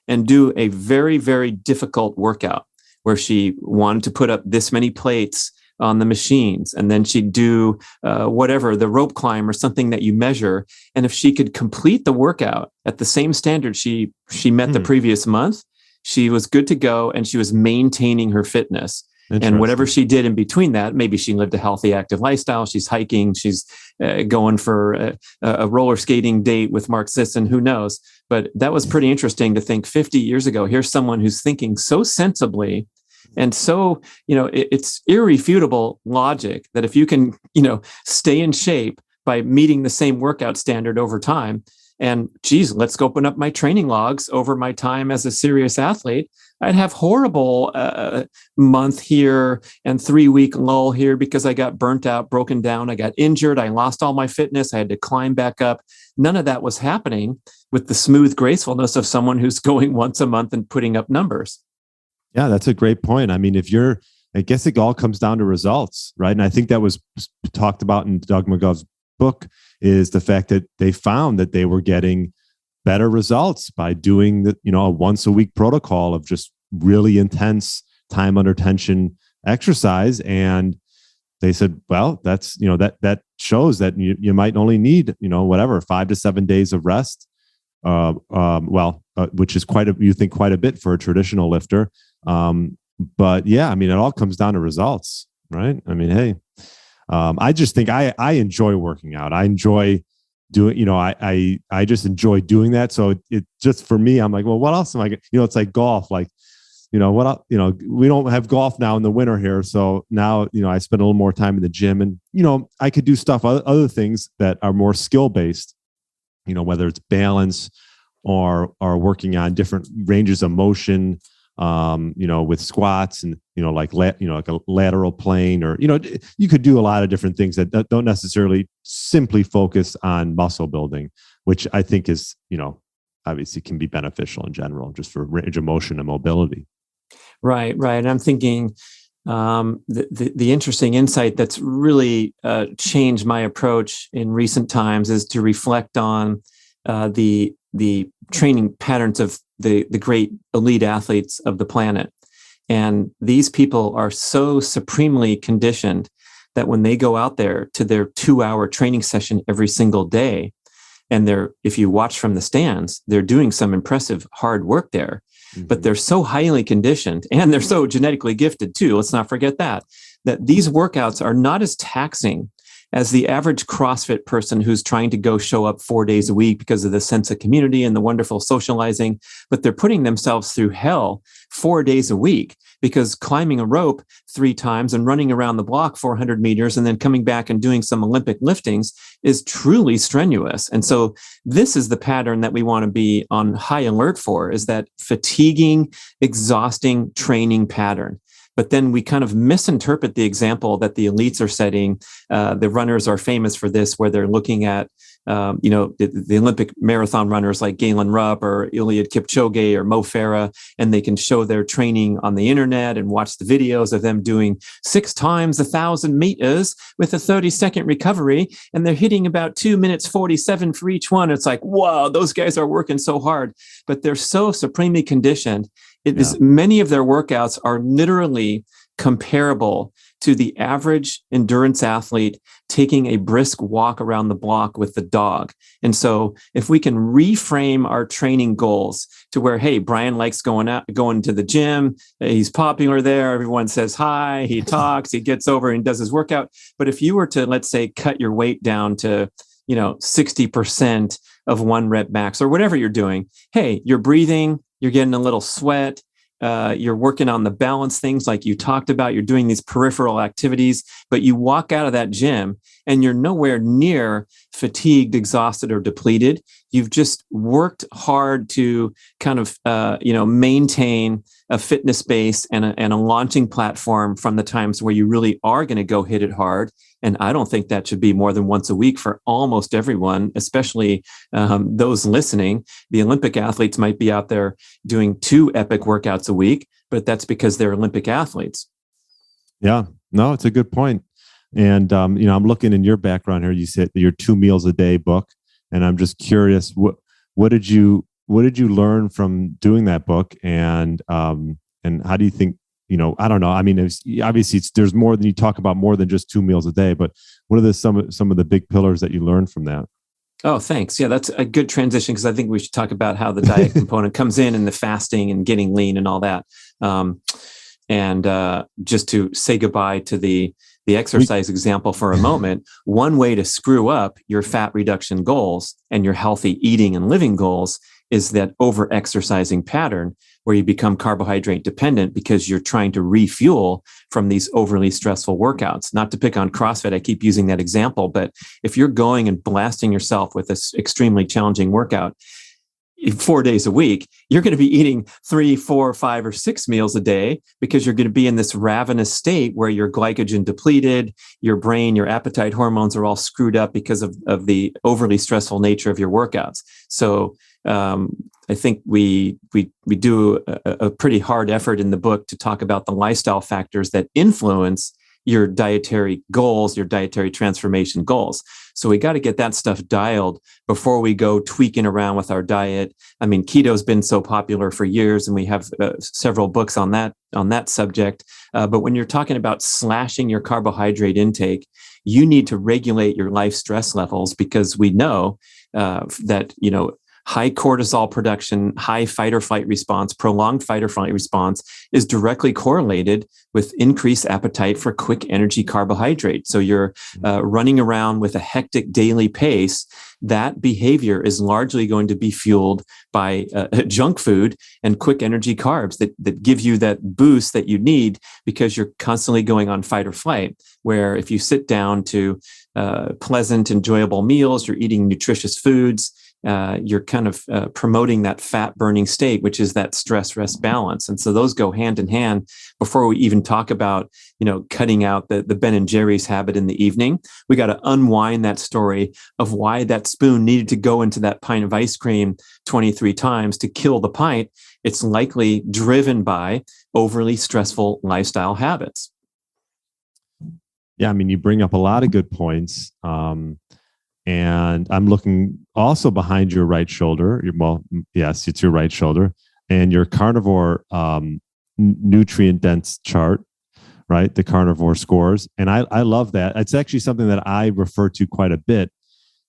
and do a very, very difficult workout where she wanted to put up this many plates on the machines, and then she'd do whatever, the rope climb or something that you measure. And if she could complete the workout at the same standard she met the previous month, she was good to go, and she was maintaining her fitness. And whatever she did in between that, maybe she lived a healthy, active lifestyle. She's hiking. She's going for a roller skating date with Mark Sisson. Who knows? But that was pretty interesting to think 50 years ago. Here's someone who's thinking so sensibly and so, it's irrefutable logic that if you can, stay in shape by meeting the same workout standard over time, and geez, let's open up my training logs over my time as a serious athlete, I'd have horrible month here and 3-week lull here because I got burnt out, broken down, I got injured, I lost all my fitness, I had to climb back up. None of that was happening with the smooth gracefulness of someone who's going once a month and putting up numbers. Yeah, that's a great point. I mean, I guess it all comes down to results, right? And I think that was talked about in Doug McGov's book, is the fact that they found that they were getting better results by doing a once a week protocol of just really intense time under tension exercise. And they said, well, that's, that shows that you might only need, 5 to 7 days of rest. Which is quite a bit for a traditional lifter. But yeah, I mean, it all comes down to results, right? I mean, hey, I just think I enjoy working out. I enjoy doing, I just enjoy doing that. So it just, for me, I'm like, well, what else am I, it's like golf, like, we don't have golf now in the winter here. So now, I spend a little more time in the gym, and, I could do stuff, other things that are more skill-based, whether it's balance or working on different ranges of motion, with squats and, like a lateral plane, or, you could do a lot of different things that don't necessarily simply focus on muscle building, which I think is, obviously can be beneficial in general, just for range of motion and mobility. Right. And I'm thinking the interesting insight that's really changed my approach in recent times is to reflect on the training patterns of the great elite athletes of the planet. And these people are so supremely conditioned that when they go out there to their 2-hour training session every single day, and if you watch from the stands, they're doing some impressive hard work there, but they're so highly conditioned, and they're so genetically gifted too. Let's not forget that these workouts are not as taxing as the average CrossFit person who's trying to go show up 4 days a week because of the sense of community and the wonderful socializing, but they're putting themselves through hell 4 days a week, because climbing a rope 3 times and running around the block 400 meters and then coming back and doing some Olympic liftings is truly strenuous. And so this is the pattern that we want to be on high alert for, is that fatiguing, exhausting training pattern. But then we kind of misinterpret the example that the elites are setting. The runners are famous for this, where they're looking at, the Olympic marathon runners like Galen Rupp or Eliud Kipchoge or Mo Farah, and they can show their training on the internet and watch the videos of them doing 6 times 1,000 meters with a 30-second recovery, and they're hitting about 2 minutes 47 for each one. It's like, wow, those guys are working so hard, but they're so supremely conditioned. Many of their workouts are literally comparable to the average endurance athlete taking a brisk walk around the block with the dog. And so if we can reframe our training goals to where, hey, Brian likes going to the gym, he's popular there, everyone says hi, he talks, he gets over and does his workout. But if you were to, let's say, cut your weight down to 60% of 1 rep max or whatever you're doing, hey, you're breathing, you're getting a little sweat, you're working on the balance things like you talked about, you're doing these peripheral activities, but you walk out of that gym and you're nowhere near fatigued, exhausted, or depleted. You've just worked hard to kind of, maintain a fitness base and a launching platform from the times where you really are going to go hit it hard. And I don't think that should be more than once a week for almost everyone, especially those listening. The Olympic athletes might be out there doing 2 epic workouts a week, but that's because they're Olympic athletes. Yeah, no, it's a good point. And, I'm looking in your background here. You said your 2 meals a day book. And I'm just curious, what did you learn from doing that book? And how do you think, I don't know. I mean, obviously there's more than you talk about, more than just 2 meals a day, but what are some of the big pillars that you learned from that? Oh, thanks. Yeah, that's a good transition, because I think we should talk about how the diet component comes in, and the fasting and getting lean and all that. And just to say goodbye to the exercise example for a moment, one way to screw up your fat reduction goals and your healthy eating and living goals is that over-exercising pattern where you become carbohydrate dependent because you're trying to refuel from these overly stressful workouts. Not to pick on CrossFit, I keep using that example, but if you're going and blasting yourself with this extremely challenging workout 4 days a week, you're going to be eating 3, 4, 5, or 6 meals a day, because you're going to be in this ravenous state where you're glycogen depleted, your brain, your appetite hormones are all screwed up because of the overly stressful nature of your workouts. So I think we do a pretty hard effort in the book to talk about the lifestyle factors that influence your dietary goals, your dietary transformation goals. So we got to get that stuff dialed before we go tweaking around with our diet. I mean, keto's been so popular for years, and we have several books on that subject. But when you're talking about slashing your carbohydrate intake, you need to regulate your life stress levels, because we know that, high cortisol production, high fight or flight response, prolonged fight or flight response is directly correlated with increased appetite for quick energy carbohydrate. So you're running around with a hectic daily pace. That behavior is largely going to be fueled by junk food and quick energy carbs that give you that boost that you need, because you're constantly going on fight or flight. Where if you sit down to pleasant, enjoyable meals, you're eating nutritious foods, you're kind of promoting that fat burning state, which is that stress rest balance. And so those go hand in hand. Before we even talk about, cutting out the Ben and Jerry's habit in the evening, we got to unwind that story of why that spoon needed to go into that pint of ice cream 23 times to kill the pint. It's likely driven by overly stressful lifestyle habits. Yeah, I mean, you bring up a lot of good points. And I'm looking also behind your right shoulder. Yes, it's your right shoulder, and your carnivore nutrient dense chart, right? The Carnivore Scores. And I love that. It's actually something that I refer to quite a bit.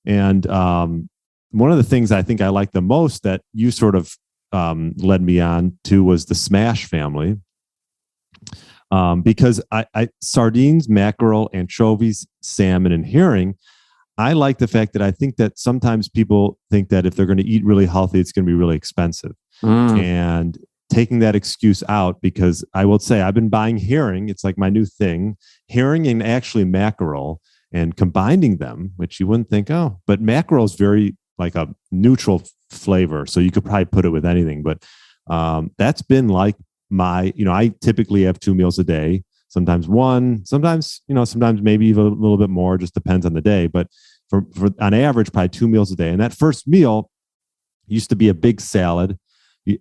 And one of the things I think I like the most that you sort of led me on to was the SMASH family. Because I sardines, mackerel, anchovies, salmon, and herring, I like the fact that I think that sometimes people think that if they're going to eat really healthy, it's going to be really expensive. And taking that excuse out, because I will say I've been buying herring. It's like my new thing, herring and actually mackerel, and combining them, which you wouldn't think, but mackerel is very like a neutral flavor. So you could probably put it with anything, but that's been like I typically have 2 meals a day. Sometimes one, sometimes maybe even a little bit more, just depends on the day. But for on average, probably 2 meals a day. And that first meal used to be a big salad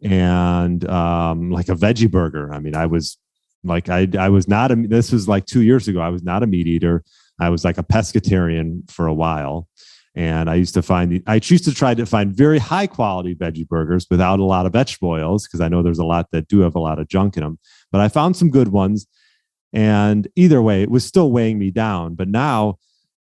and like a veggie burger. I mean, I was like, I was not, this was like 2 years ago. I was not a meat eater. I was like a pescatarian for a while. And I used to try to find very high quality veggie burgers without a lot of vegetable oils, because I know there's a lot that do have a lot of junk in them. But I found some good ones. And either way, it was still weighing me down. But now,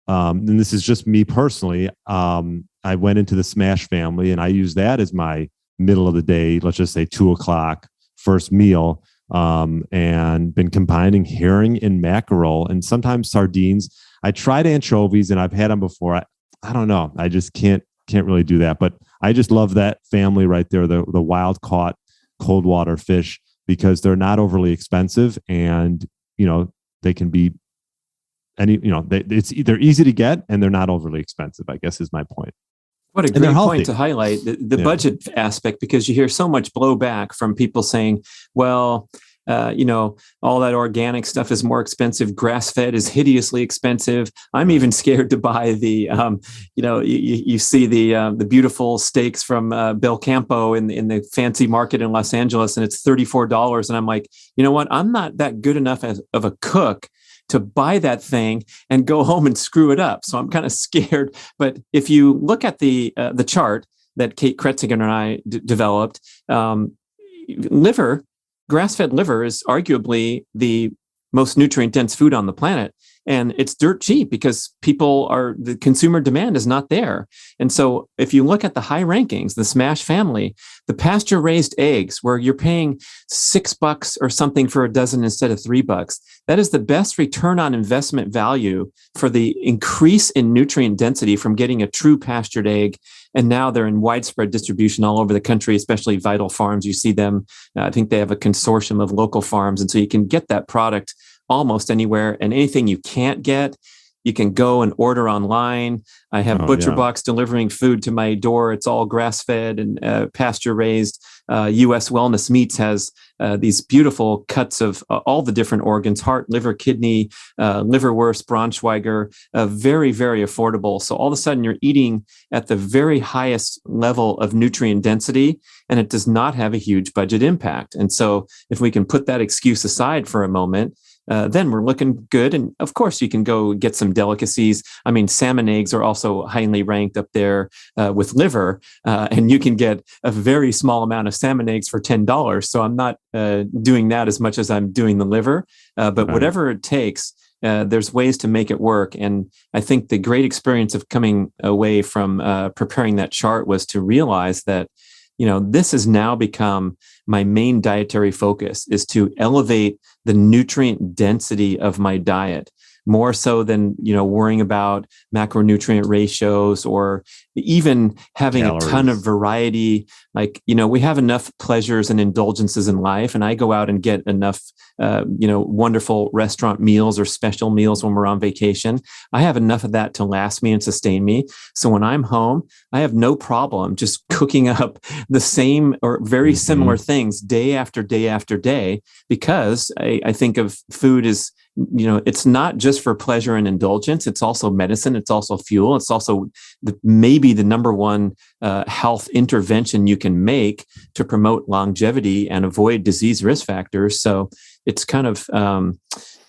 and this is just me personally, I went into the SMASH family, and I use that as my middle of the day, let's just say 2:00 first meal, and been combining herring and mackerel and sometimes sardines. I tried anchovies, and I've had them before. I don't know. I just can't really do that. But I just love that family right there, the wild caught cold water fish, because they're not overly expensive, and they can be they're easy to get, and they're not overly expensive, I guess is my point. What a great point to highlight the budget aspect, because you hear so much blowback from people saying, well, all that organic stuff is more expensive. Grass-fed is hideously expensive. I'm even scared to buy the, you see the beautiful steaks from Bel Campo in the fancy market in Los Angeles, and it's $34. And I'm like, you know what? I'm not that good enough of a cook to buy that thing and go home and screw it up. So I'm kind of scared. But if you look at the chart that Kate Kretzinger and I developed, grass-fed liver is arguably the most nutrient-dense food on the planet. And it's dirt cheap because the consumer demand is not there. And so if you look at the high rankings, the Smash family, the pasture-raised eggs, where you're paying $6 or something for a dozen instead of $3, that is the best return on investment value for the increase in nutrient density from getting a true pastured egg. And now they're in widespread distribution all over the country, especially Vital Farms. You see them. I think they have a consortium of local farms. And so you can get that product almost anywhere, and anything you can't get, you can go and order online. I have ButcherBox delivering food to my door. It's all grass-fed and pasture-raised. U.S. Wellness Meats has these beautiful cuts of all the different organs: heart, liver, kidney, liverwurst, Braunschweiger. Very, very affordable. So all of a sudden, you're eating at the very highest level of nutrient density, and it does not have a huge budget impact. And so, if we can put that excuse aside for a moment, then we're looking good. And of course, you can go get some delicacies. I mean, salmon eggs are also highly ranked up there with liver, and you can get a very small amount of salmon eggs for $10. So I'm not doing that as much as I'm doing the liver, but whatever it takes, there's ways to make it work. And I think the great experience of coming away from preparing that chart was to realize that, this has now become my main dietary focus, is to elevate the nutrient density of my diet, more so than, worrying about macronutrient ratios or even having calories. A ton of variety. Like, we have enough pleasures and indulgences in life, and I go out and get enough, wonderful restaurant meals or special meals when we're on vacation. I have enough of that to last me and sustain me. So when I'm home, I have no problem just cooking up the same or very similar things day after day after day, because I think of food as, it's not just for pleasure and indulgence. It's also medicine. It's also fuel. It's also maybe the number one health intervention you can make to promote longevity and avoid disease risk factors. So it's kind of,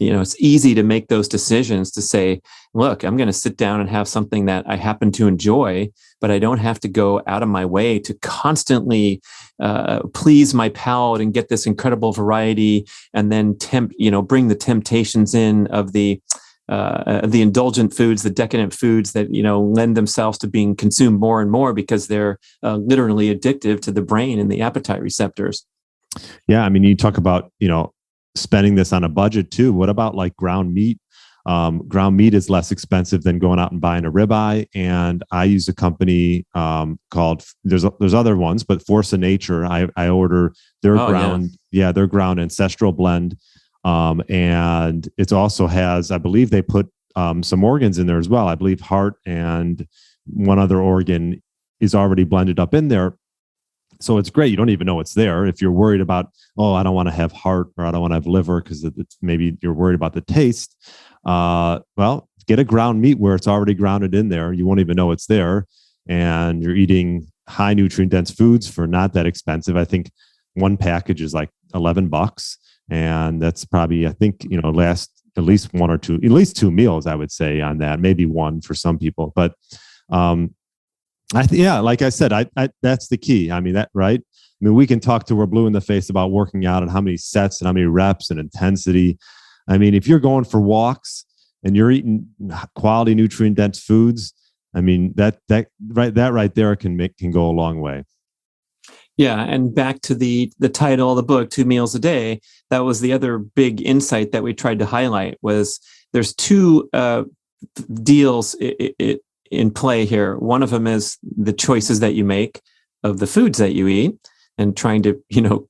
it's easy to make those decisions to say, look, I'm going to sit down and have something that I happen to enjoy, but I don't have to go out of my way to constantly please my palate and get this incredible variety, and then bring the temptations in of the indulgent foods, the decadent foods that lend themselves to being consumed more and more because they're literally addictive to the brain and the appetite receptors. Yeah, I mean, you talk about spending this on a budget too. What about like ground meat? Ground meat is less expensive than going out and buying a ribeye. And I use a company called, there's other ones, but Force of Nature. I order their their ground ancestral blend. And it also has, I believe they put some organs in there as well. I believe heart and one other organ is already blended up in there. So it's great. You don't even know it's there. If you're worried about, I don't want to have heart or I don't want to have liver because maybe you're worried about the taste. Well, get a ground meat where it's already grounded in there. You won't even know it's there. And you're eating high nutrient dense foods for not that expensive. I think one package is like $11. And that's probably, I think, last at least one or two, at least two meals, I would say, on that, maybe one for some people. But like I said, I that's the key. I mean, right? I mean, we can talk till we're blue in the face about working out and how many sets and how many reps and intensity. I mean, if you're going for walks and you're eating quality nutrient dense foods, I mean, that right there can go a long way. Yeah, and back to the title of the book, 2 Meals a Day. That was the other big insight that we tried to highlight, was there's two deals in play here. One of them is the choices that you make of the foods that you eat and trying to,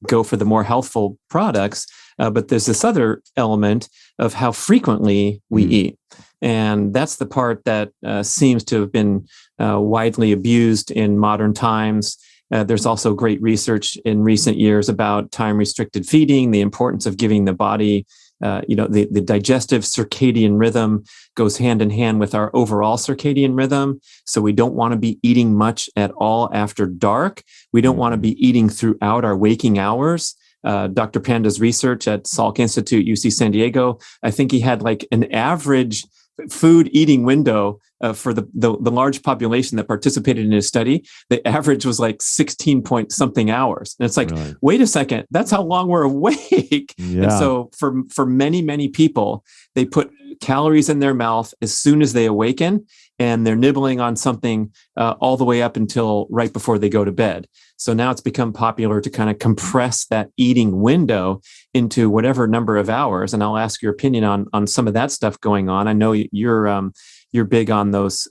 go for the more healthful products. But there's this other element of how frequently we eat. And that's the part that seems to have been widely abused in modern times. There's also great research in recent years about time-restricted feeding, the importance of giving the body, the digestive circadian rhythm goes hand in hand with our overall circadian rhythm. So we don't want to be eating much at all after dark. We don't want to be eating throughout our waking hours. Dr. Panda's research at Salk Institute, UC San Diego, I think he had like an average food eating window for the large population that participated in his study. The average was like 16 point something hours. And it's like, really? Wait a second, that's how long we're awake. Yeah. And so for many, many people, they put calories in their mouth as soon as they awaken, and they're nibbling on something all the way up until right before they go to bed. So now it's become popular to kind of compress that eating window into whatever number of hours. And I'll ask your opinion on some of that stuff going on. I know you're big on those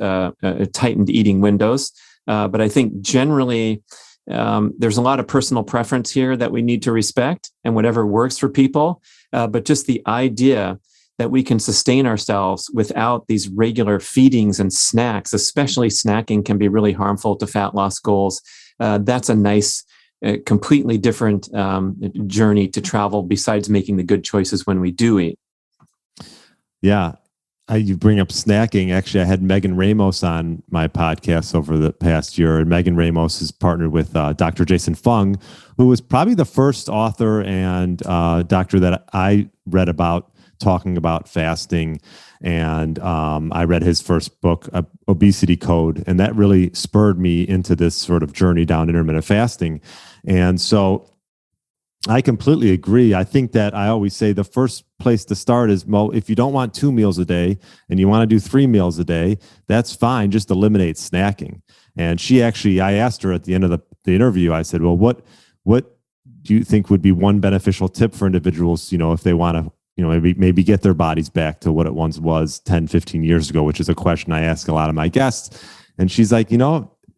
tightened eating windows, but I think generally there's a lot of personal preference here that we need to respect, and whatever works for people. But just the idea that we can sustain ourselves without these regular feedings and snacks, especially snacking, can be really harmful to fat loss goals. That's a nice, completely different journey to travel besides making the good choices when we do eat. Yeah. You bring up snacking. Actually, I had Megan Ramos on my podcast over the past year, and Megan Ramos is partnered with Dr. Jason Fung, who was probably the first author and doctor that I read about talking about fasting. And I read his first book, Obesity Code, and that really spurred me into this sort of journey down intermittent fasting. And so I completely agree. I think that I always say the first place to start is, well, if you don't want 2 meals a day and you want to do 3 meals a day, that's fine. Just eliminate snacking. And I asked her at the end of the interview, I said, well, what do you think would be one beneficial tip for individuals, if they want to, maybe get their bodies back to what it once was 10, 15 years ago, which is a question I ask a lot of my guests. And she's like,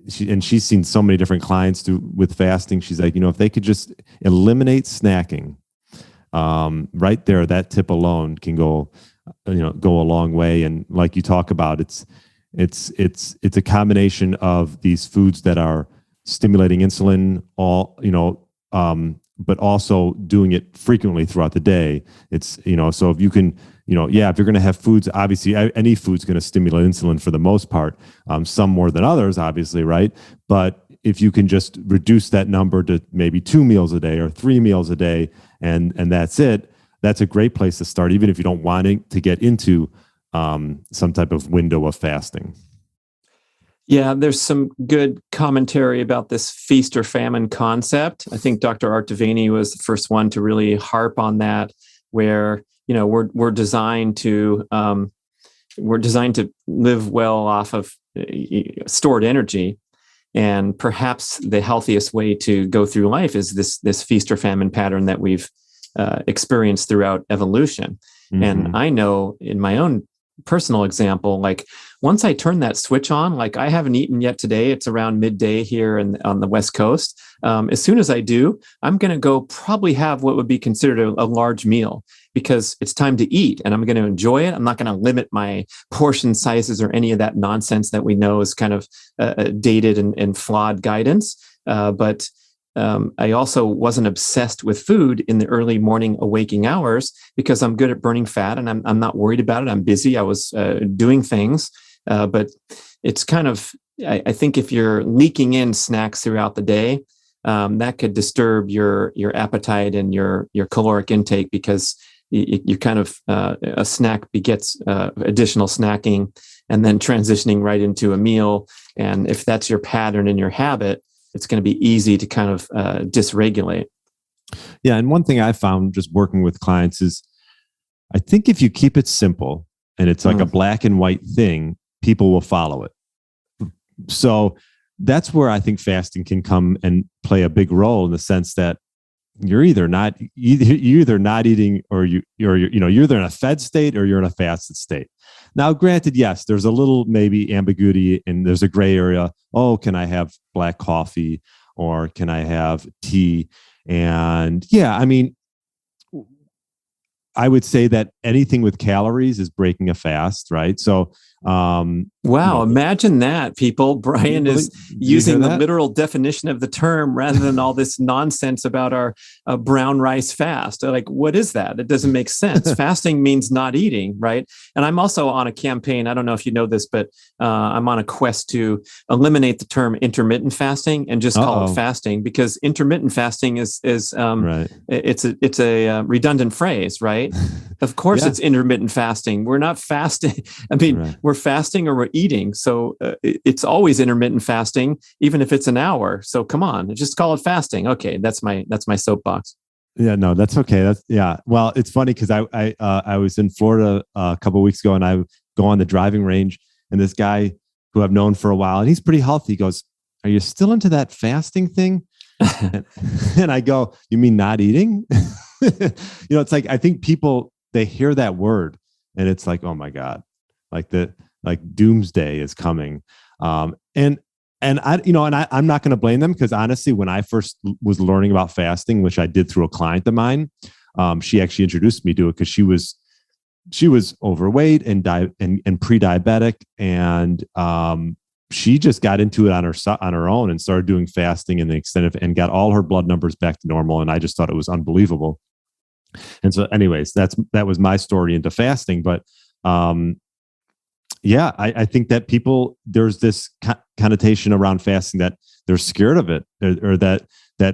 she's seen so many different clients with fasting. She's like, if they could just eliminate snacking, right there, that tip alone can go a long way. And like you talk about, it's a combination of these foods that are stimulating insulin, but also doing it frequently throughout the day. It's, so if you can, if you're going to have foods, obviously any food's going to stimulate insulin for the most part, some more than others, obviously, right? But if you can just reduce that number to maybe 2 meals a day or 3 meals a day, and that's it, that's a great place to start, even if you don't want to get into some type of window of fasting. Yeah, there's some good commentary about this feast or famine concept. I think Dr. Art Devaney was the first one to really harp on that, where we're designed to live well off of stored energy, and perhaps the healthiest way to go through life is this feast or famine pattern that we've experienced throughout evolution. Mm-hmm. And I know in my own personal example, like once I turn that switch on, like I haven't eaten yet today, it's around midday here on the West Coast. As soon as I do, I'm going to go probably have what would be considered a large meal, because it's time to eat and I'm going to enjoy it. I'm not going to limit my portion sizes or any of that nonsense that we know is kind of dated and flawed guidance. But I also wasn't obsessed with food in the early morning awaking hours, because I'm good at burning fat and I'm not worried about it. I'm busy. I was doing things, but it's kind of, I think if you're leaking in snacks throughout the day, that could disturb your appetite and your caloric intake, because you kind of a snack begets additional snacking and then transitioning right into a meal. And if that's your pattern and your habit, it's going to be easy to kind of dysregulate. Yeah. And one thing I found just working with clients is, I think if you keep it simple and it's like a black and white thing, people will follow it. So that's where I think fasting can come and play a big role, in the sense that you're either not eating, or you're either in a fed state or you're in a fasted state. Now, granted, yes, there's a little maybe ambiguity and there's a gray area. Oh, can I have black coffee or can I have tea? And yeah, I mean, I would say that anything with calories is breaking a fast, right? So, wow, imagine that, people. Brian is using the literal definition of the term rather than all this nonsense about our brown rice fast. Like, what is that? It doesn't make sense. Fasting means not eating, right? And I'm also on a campaign. I don't know if you know this, but I'm on a quest to eliminate the term intermittent fasting and just call it fasting, because intermittent fasting is right. It's a redundant phrase, right? Of course, it's intermittent fasting. We're not fasting. I mean, we're fasting or we're eating. So it's always intermittent fasting, even if it's an hour. So come on, just call it fasting. Okay, that's my soapbox. Yeah, no, that's okay. Well, it's funny because I was in Florida a couple of weeks ago, and I go on the driving range, and this guy who I've known for a while, and he's pretty healthy, goes, "Are you still into that fasting thing?" and I go, "You mean not eating?" It's like, I think people, they hear that word and it's like, oh my God, like doomsday is coming. And I'm not going to blame them, because honestly, when I first was learning about fasting, which I did through a client of mine, she actually introduced me to it because she was overweight and pre-diabetic, and she just got into it on her own and started doing fasting and and got all her blood numbers back to normal. And I just thought it was unbelievable. And so, anyways, that was my story into fasting. But I think that people, there's this connotation around fasting that they're scared of it, or that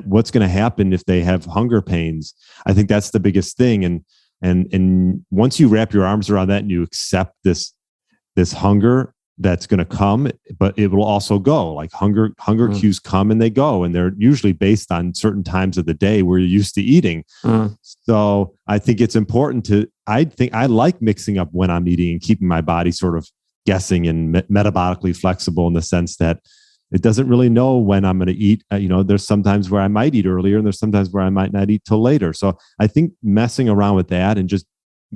what's going to happen if they have hunger pains. I think that's the biggest thing. And once you wrap your arms around that and you accept this hunger that's going to come, but it will also go. Like hunger cues come and they go, and they're usually based on certain times of the day where you're used to eating. So I think it's important I like mixing up when I'm eating and keeping my body sort of guessing and metabolically flexible, in the sense that it doesn't really know when I'm going to eat. There's sometimes where I might eat earlier, and there's sometimes where I might not eat till later. So I think messing around with that and just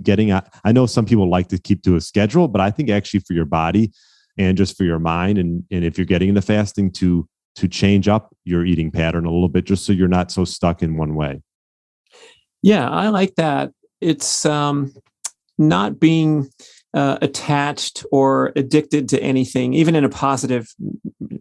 I know some people like to keep to a schedule, but I think actually for your body and just for your mind, and if you're getting into fasting, to change up your eating pattern a little bit, just so you're not so stuck in one way. Yeah, I like that. It's not being attached or addicted to anything, even in a positive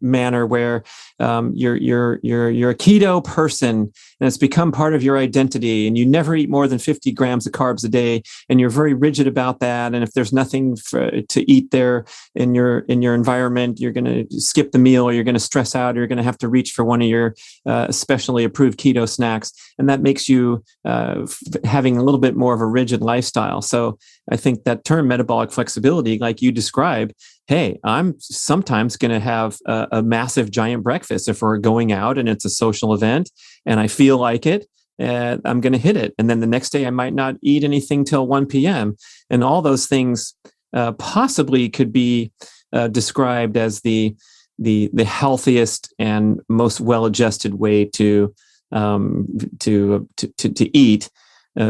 manner, where you're a keto person and it's become part of your identity, and you never eat more than 50 grams of carbs a day, and you're very rigid about that. And if there's nothing to eat there in your environment, you're going to skip the meal, or you're going to stress out, or you're going to have to reach for one of your specially approved keto snacks, and that makes you having a little bit more of a rigid lifestyle. So I think that term metabolic flexibility, like you described, hey, I'm sometimes going to have a massive giant breakfast if we're going out and it's a social event and I feel like it, and I'm going to hit it. And then the next day I might not eat anything till 1 p.m. And all those things possibly could be described as the healthiest and most well-adjusted way to eat.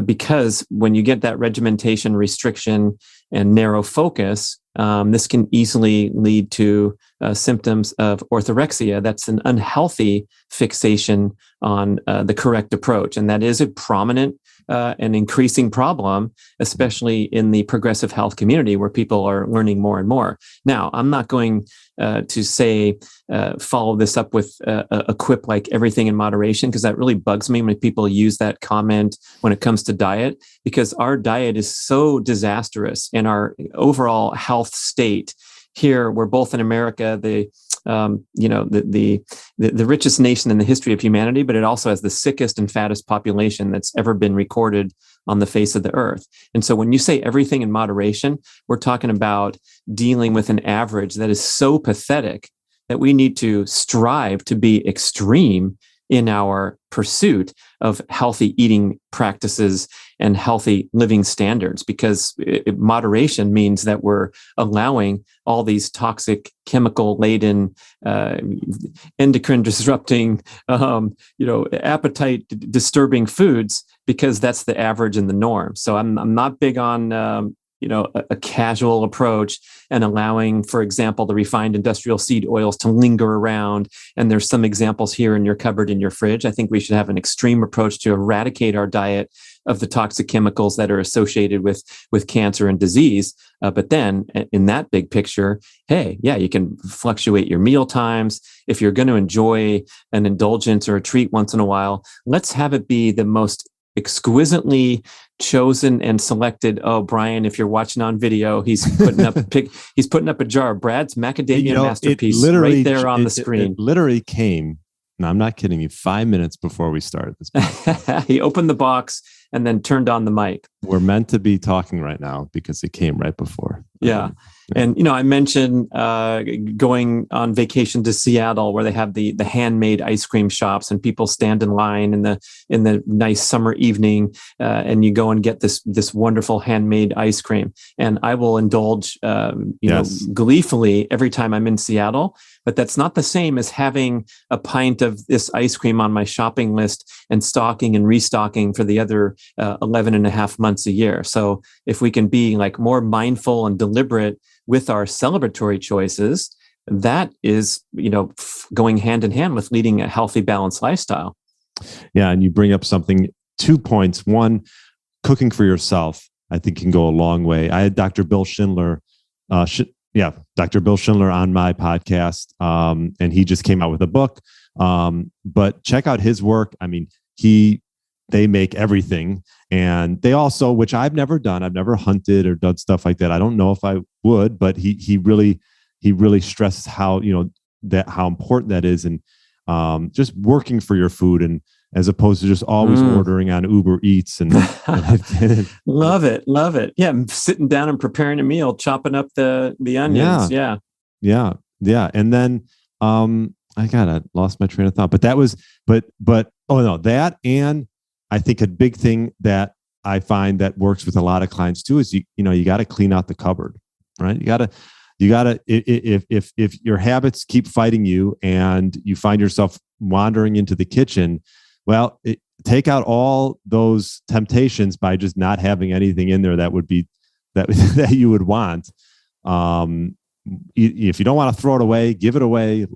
Because when you get that regimentation, restriction, and narrow focus, this can easily lead to symptoms of orthorexia. That's an unhealthy fixation on the correct approach. And that is a prominent and increasing problem, especially in the progressive health community, where people are learning more and more. Now, I'm not going to say follow this up with a quip like everything in moderation, because that really bugs me when people use that comment when it comes to diet, because our diet is so disastrous in our overall health state. Here, we're both in America, the richest nation in the history of humanity, but it also has the sickest and fattest population that's ever been recorded on the face of the earth. And so when you say everything in moderation, we're talking about dealing with an average that is so pathetic that we need to strive to be extreme in our pursuit of healthy eating practices and healthy living standards, because moderation means that we're allowing all these toxic, chemical-laden, endocrine disrupting, appetite disturbing foods, because that's the average and the norm. So I'm not big on a casual approach and allowing, for example, the refined industrial seed oils to linger around. And there's some examples here in your cupboard in your fridge. I think we should have an extreme approach to eradicate our diet of the toxic chemicals that are associated with cancer and disease. But then in that big picture, hey, yeah, you can fluctuate your meal times. If you're going to enjoy an indulgence or a treat once in a while, let's have it be the most exquisitely chosen and selected. Oh, Brian, if you're watching on video, he's putting up a jar of Brad's macadamia masterpiece right there on the screen. It literally came. No, I'm not kidding you. 5 minutes before we started this. He opened the box and then turned on the mic. We're meant to be talking right now because it came right before. Yeah. And, I mentioned going on vacation to Seattle where they have the handmade ice cream shops and people stand in line in the nice summer evening and you go and get this wonderful handmade ice cream. And I will indulge, gleefully every time I'm in Seattle. But that's not the same as having a pint of this ice cream on my shopping list and stocking and restocking for the other 11 and a half months a year. So if we can be like more mindful and deliberate with our celebratory choices, that is, going hand in hand with leading a healthy, balanced lifestyle. Yeah. And you bring up 2 points. One, cooking for yourself, I think can go a long way. I had Dr. Bill Schindler, Dr. Bill Schindler on my podcast, and he just came out with a book. But check out his work. I mean, they make everything, and they also, which I've never done. I've never hunted or done stuff like that. I don't know if I would, but he really stresses how how important that is, and just working for your food, and as opposed to just always ordering on Uber Eats and love it. Yeah, sitting down and preparing a meal, chopping up the onions. Yeah. And then I lost my train of thought. But that, and I think a big thing that I find that works with a lot of clients too is you got to clean out the cupboard, right? You got to if your habits keep fighting you and you find yourself wandering into the kitchen, well, take out all those temptations by just not having anything in there that would be that you would want. If you don't want to throw it away, give it away.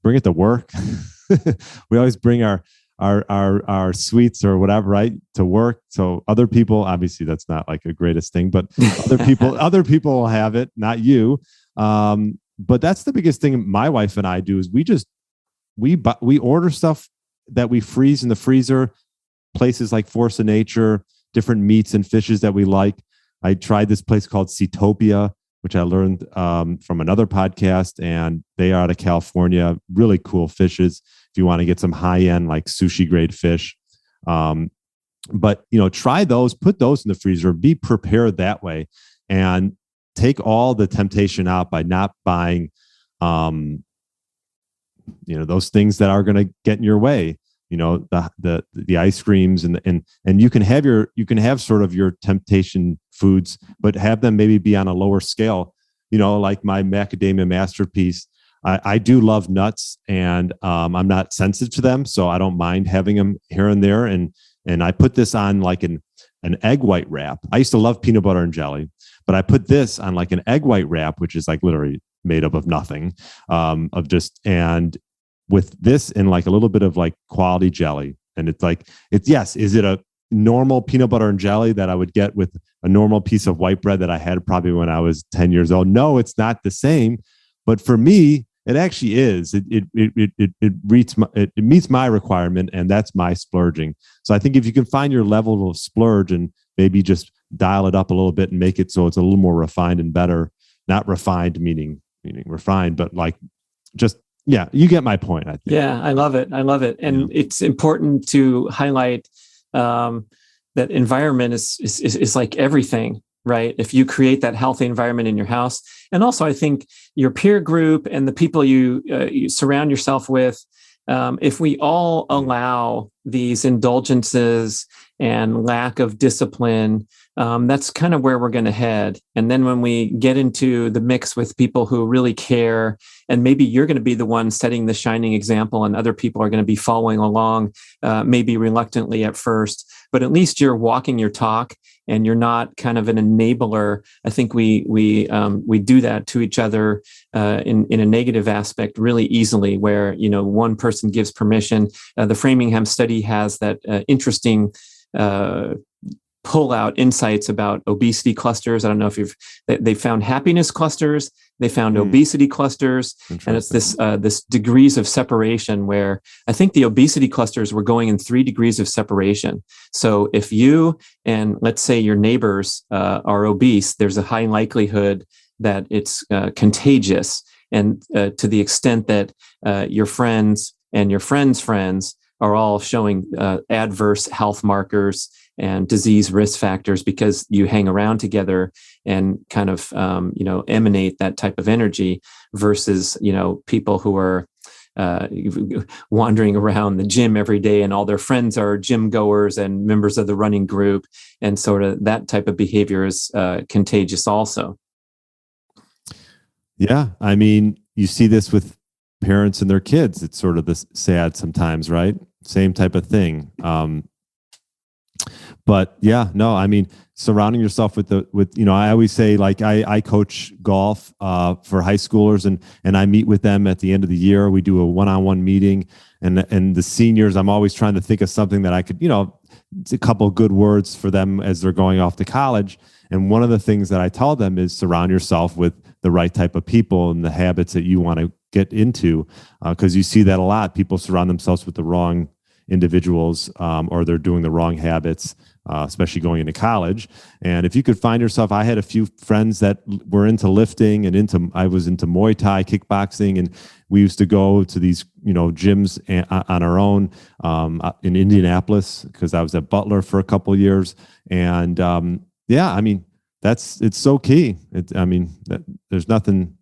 Bring it to work. We always bring our sweets or whatever, right, to work. So other people, obviously that's not like a greatest thing, but other people will have it, not you. But that's the biggest thing my wife and I do is we order stuff that we freeze in the freezer, places like Force of Nature, different meats and fishes that we like. I tried this place called Seatopia, which I learned from another podcast, and they are out of California. Really cool fishes if you want to get some high-end like sushi grade fish. But try those, put those in the freezer, be prepared that way, and take all the temptation out by not buying those things that are going to get in your way. The ice creams and you can have sort of your temptation foods, but have them maybe be on a lower scale. Like my macadamia masterpiece. I do love nuts, and I'm not sensitive to them, so I don't mind having them here and there. And I put this on like an egg white wrap. I used to love peanut butter and jelly, but I put this on like an egg white wrap, which is like literally made up of nothing, and with this and like a little bit of like quality jelly. And is it a normal peanut butter and jelly that I would get with a normal piece of white bread that I had probably when I was 10 years old? No, it's not the same. But for me, it actually is. It meets my requirement, and that's my splurging. So I think if you can find your level of splurge and maybe just dial it up a little bit and make it so it's a little more refined and better, not refined meaning refined, but like just, yeah, you get my point, I think. Yeah, I love it. And it's important to highlight that environment is like everything, right? If you create that healthy environment in your house, and also I think your peer group and the people you surround yourself with, if we all allow these indulgences and lack of discipline, that's kind of where we're going to head. And then when we get into the mix with people who really care, and maybe you're going to be the one setting the shining example and other people are going to be following along, maybe reluctantly at first, but at least you're walking your talk and you're not kind of an enabler. I think we do that to each other in a negative aspect really easily, where one person gives permission. The Framingham study has that interesting pull out insights about obesity clusters. I don't know if they found happiness clusters, they found obesity clusters, and it's this degrees of separation where I think the obesity clusters were going in 3 degrees of separation. So if you and let's say your neighbors are obese, there's a high likelihood that it's contagious. And to the extent that your friends and your friends' friends are all showing adverse health markers and disease risk factors because you hang around together and kind of, emanate that type of energy versus, people who are wandering around the gym every day and all their friends are gym goers and members of the running group. And sort of that type of behavior is contagious also. Yeah. I mean, you see this with parents and their kids. It's sort of this sad sometimes, right? Same type of thing. But yeah, no, I mean, surrounding yourself with I always say, like, I coach golf for high schoolers and I meet with them at the end of the year. We do a one-on-one meeting and the seniors, I'm always trying to think of something that I could, it's a couple of good words for them as they're going off to college. And one of the things that I tell them is surround yourself with the right type of people and the habits that you want to get into. Because you see that a lot. People surround themselves with the wrong individuals or they're doing the wrong habits, especially going into college. And if you could find yourself, I had a few friends that were into lifting and I was into Muay Thai, kickboxing, and we used to go to these, gyms on our own in Indianapolis because I was at Butler for a couple of years. And yeah, I mean, it's so key. There's nothing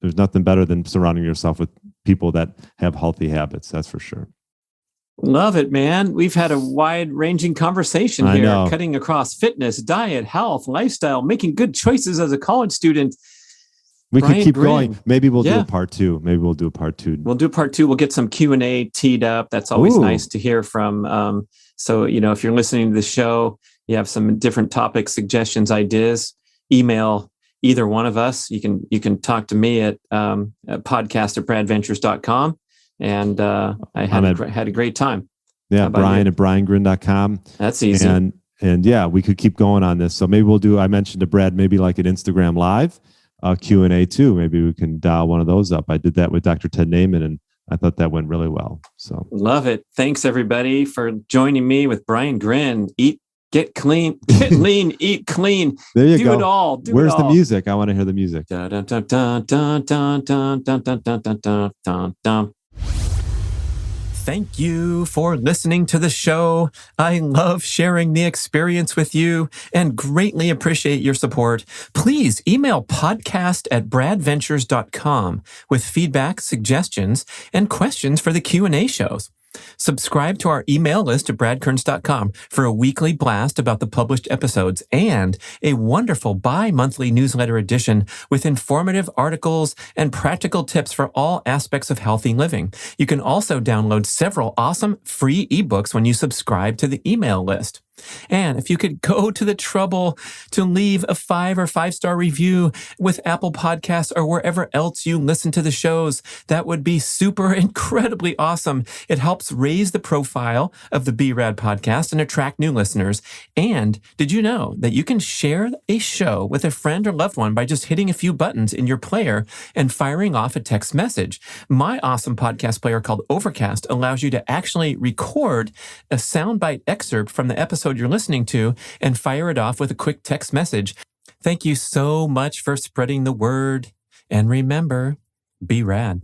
better than surrounding yourself with people that have healthy habits. That's for sure. Love it, man. We've had a wide-ranging conversation here, cutting across fitness, diet, health, lifestyle, making good choices as a college student. We could keep going. Maybe we'll do a part 2. We'll do part 2. We'll do part 2. We'll get some Q&A teed up. That's always nice to hear from. So, if you're listening to the show, you have some different topic suggestions, ideas, email either one of us. You can talk to me at podcast@bradventures.com. And I had a great time. Yeah, Brian at briangryn.com. That's easy. And yeah, we could keep going on this. So maybe we'll do, I mentioned to Brad, maybe like an Instagram Live Q&A too. Maybe we can dial one of those up. I did that with Dr. Ted Naiman, and I thought that went really well. So love it. Thanks everybody for joining me with Brian Gryn. Get clean, get lean, eat clean. There you go. Do it all. Where's the music? I want to hear the music. Dun, dun, dun, dun, dun, dun, dun, dun, dun, dun, dun, dun, dun. Thank you for listening to the show. I love sharing the experience with you and greatly appreciate your support. Please email podcast@bradventures.com with feedback, suggestions, and questions for the Q&A shows. Subscribe to our email list at bradkearns.com for a weekly blast about the published episodes and a wonderful bi-monthly newsletter edition with informative articles and practical tips for all aspects of healthy living. You can also download several awesome free ebooks when you subscribe to the email list. And if you could go to the trouble to leave a 5 or 5-star review with Apple Podcasts or wherever else you listen to the shows, that would be super incredibly awesome. It helps raise the profile of the B.rad podcast and attract new listeners. And did you know that you can share a show with a friend or loved one by just hitting a few buttons in your player and firing off a text message? My awesome podcast player called Overcast allows you to actually record a soundbite excerpt from the episode you're listening to and fire it off with a quick text message. Thank you so much for spreading the word. And remember, be rad.